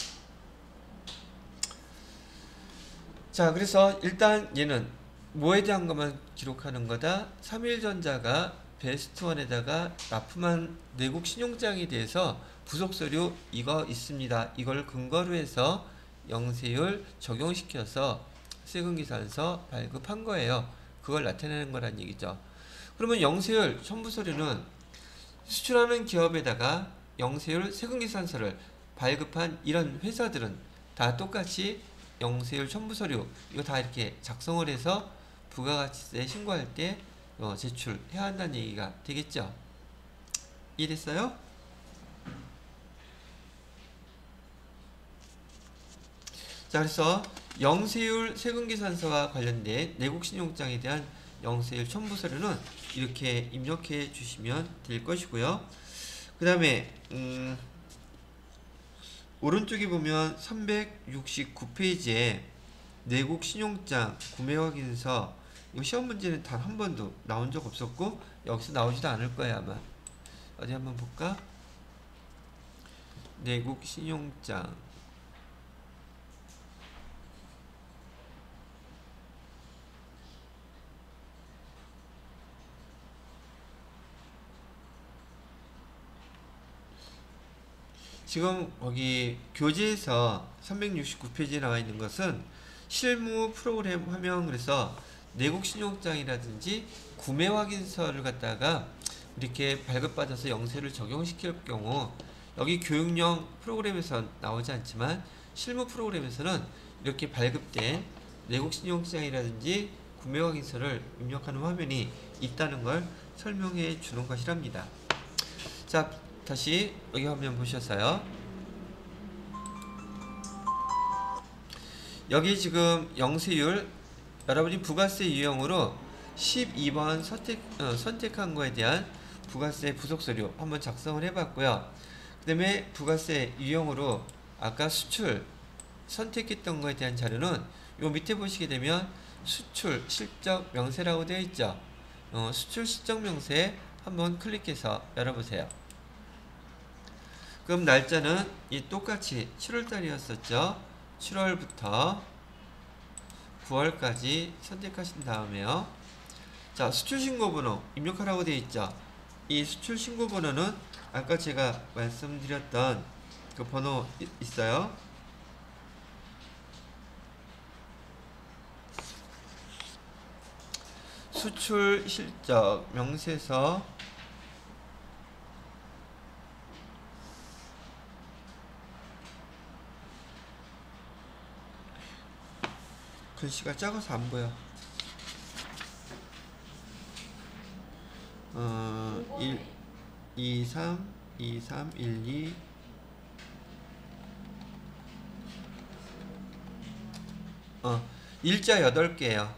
Speaker 1: 자, 그래서 일단 얘는 뭐에 대한 것만 기록하는 거다? 3일전자가 베스트원에다가 납품한 내국 신용장에 대해서 부속서류 이거 있습니다. 이걸 근거로 해서 영세율 적용시켜서 세금계산서 발급한 거예요. 그걸 나타내는 거란 얘기죠. 그러면 영세율 첨부서류는 수출하는 기업에다가 영세율 세금계산서를 발급한 이런 회사들은 다 똑같이 영세율 첨부서류 이거 다 이렇게 작성을 해서 부가가치세 신고할 때 제출해야 한다는 얘기가 되겠죠. 이해됐어요? 자, 그래서 영세율 세금계산서와 관련된 내국신용장에 대한 영세율 첨부서류는 이렇게 입력해 주시면 될 것이고요. 그 다음에 오른쪽에 보면 369페이지에 내국 신용장 구매 확인서 이거 시험 문제는 단 한 번도 나온 적 없었고 여기서 나오지도 않을 거예요 아마. 어디 한번 볼까? 내국 신용장 지금 거기 교재에서 369페이지에 나와 있는 것은 실무 프로그램 화면 그래서 내국 신용장이라든지 구매 확인서를 갖다가 이렇게 발급받아서 영세를 적용시킬 경우 여기 교육용 프로그램에서 나오지 않지만 실무 프로그램에서는 이렇게 발급된 내국신용장이라든지 구매확인서를 입력하는 화면이 있다는 걸 설명해 주는 것이랍니다. 자, 다시 여기 화면 보셨어요. 여기 지금 영세율 여러분이 부가세 유형으로 12번 선택한 거에 대한 부가세 부속서류 한번 작성을 해봤고요. 그 다음에 부가세 유형으로 아까 수출 선택했던 거에 대한 자료는 요 밑에 보시게 되면 수출 실적 명세라고 되어 있죠. 수출 실적 명세 한번 클릭해서 열어보세요. 그럼 날짜는 이 똑같이 7월달이었었죠. 7월부터 9월까지 선택하신 다음에요. 자, 수출신고번호 입력하라고 되어 있죠. 이 수출신고번호는 아까 제가 말씀드렸던 그 번호 있어요. 수출 실적 명세서 글씨가 작아서 안 보여. 1, 2, 3, 2, 3, 1, 2 일자 8개예요.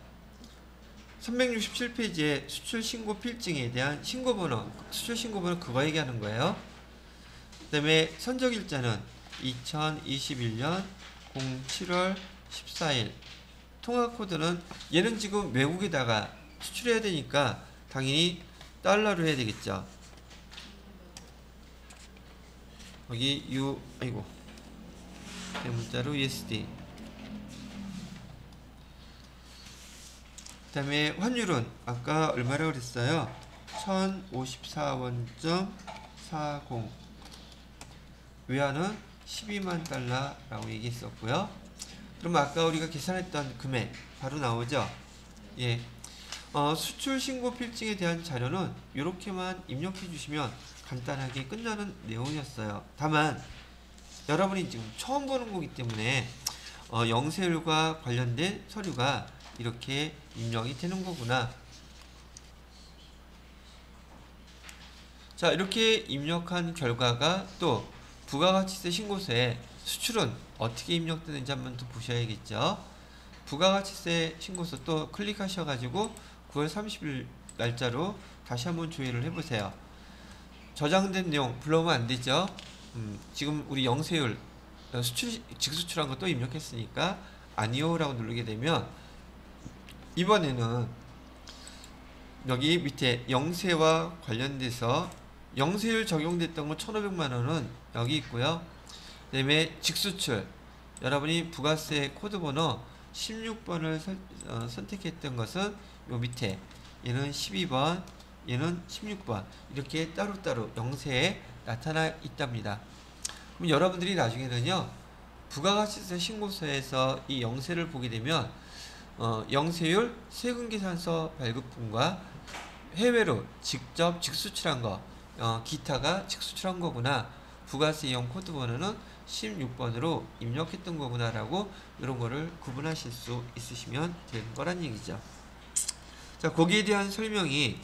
Speaker 1: 367페이지에 수출신고 필증에 대한 신고번호, 수출신고번호 그거 얘기하는 거예요. 그 다음에 선적일자는 2021년 07월 14일. 통화코드는 얘는 지금 외국에다가 수출해야 되니까 당연히 달러로 해야 되겠죠. 여기 대문자로 USD. 그 다음에 환율은 아까 얼마라고 그랬어요? 1054원.40. 외환은 12만 달러라고 얘기했었고요. 그럼 아까 우리가 계산했던 금액 바로 나오죠? 예. 수출 신고 필증에 대한 자료는 이렇게만 입력해 주시면 간단하게 끝나는 내용이었어요. 다만 여러분이 지금 처음 보는 거기 때문에 영세율과 관련된 서류가 이렇게 입력이 되는 거구나. 자, 이렇게 입력한 결과가 또 부가가치세 신고서에 수출은 어떻게 입력되는지 한번 더 보셔야겠죠. 부가가치세 신고서 또 클릭하셔가지고 9월 30일 날짜로 다시 한번 조회를 해보세요. 저장된 내용 불러오면 안 되죠. 지금 우리 영세율 수출 직수출한 거 또 입력했으니까 아니요라고 누르게 되면 이번에는 여기 밑에 영세와 관련돼서 영세율 적용됐던 거 1,500만 원은 여기 있고요. 그 다음에 직수출 여러분이 부가세 코드번호 16번을 선택했던 것은 요 밑에 얘는 12번 얘는 16번 이렇게 따로따로 영세에 나타나 있답니다. 그럼 여러분들이 나중에는요 부가가치세 신고서에서 이 영세를 보게 되면 영세율 세금계산서 발급분과 해외로 직접 직수출한 거 기타가 직수출한 거구나 부가세형 코드번호는 16번으로 입력했던 거구나 라고 이런 거를 구분하실 수 있으시면 되는 거란 얘기죠. 자, 거기에 대한 설명이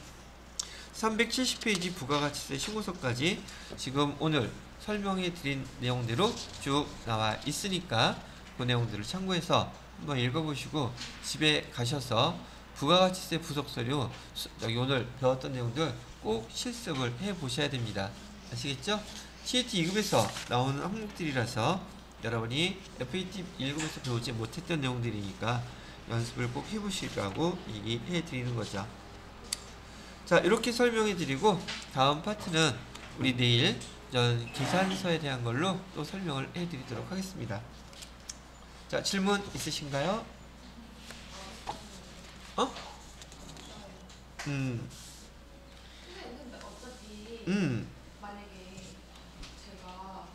Speaker 1: 370페이지 부가가치세 신고서까지 지금 오늘 설명해 드린 내용대로 쭉 나와 있으니까 그 내용들을 참고해서 한번 읽어보시고 집에 가셔서 부가가치세 부속서류 여기 오늘 배웠던 내용들 꼭 실습을 해 보셔야 됩니다. 아시겠죠? CAT 2급에서 나오는 항목들이라서 여러분이 FAT 1급에서 배우지 못했던 내용들이니까 연습을 꼭 해보시라고 얘기해 드리는 거죠. 자, 이렇게 설명해 드리고 다음 파트는 우리 내일 계산서에 대한 걸로 또 설명을 해 드리도록 하겠습니다. 자, 질문 있으신가요?
Speaker 2: 근데 어차피 만약에 제가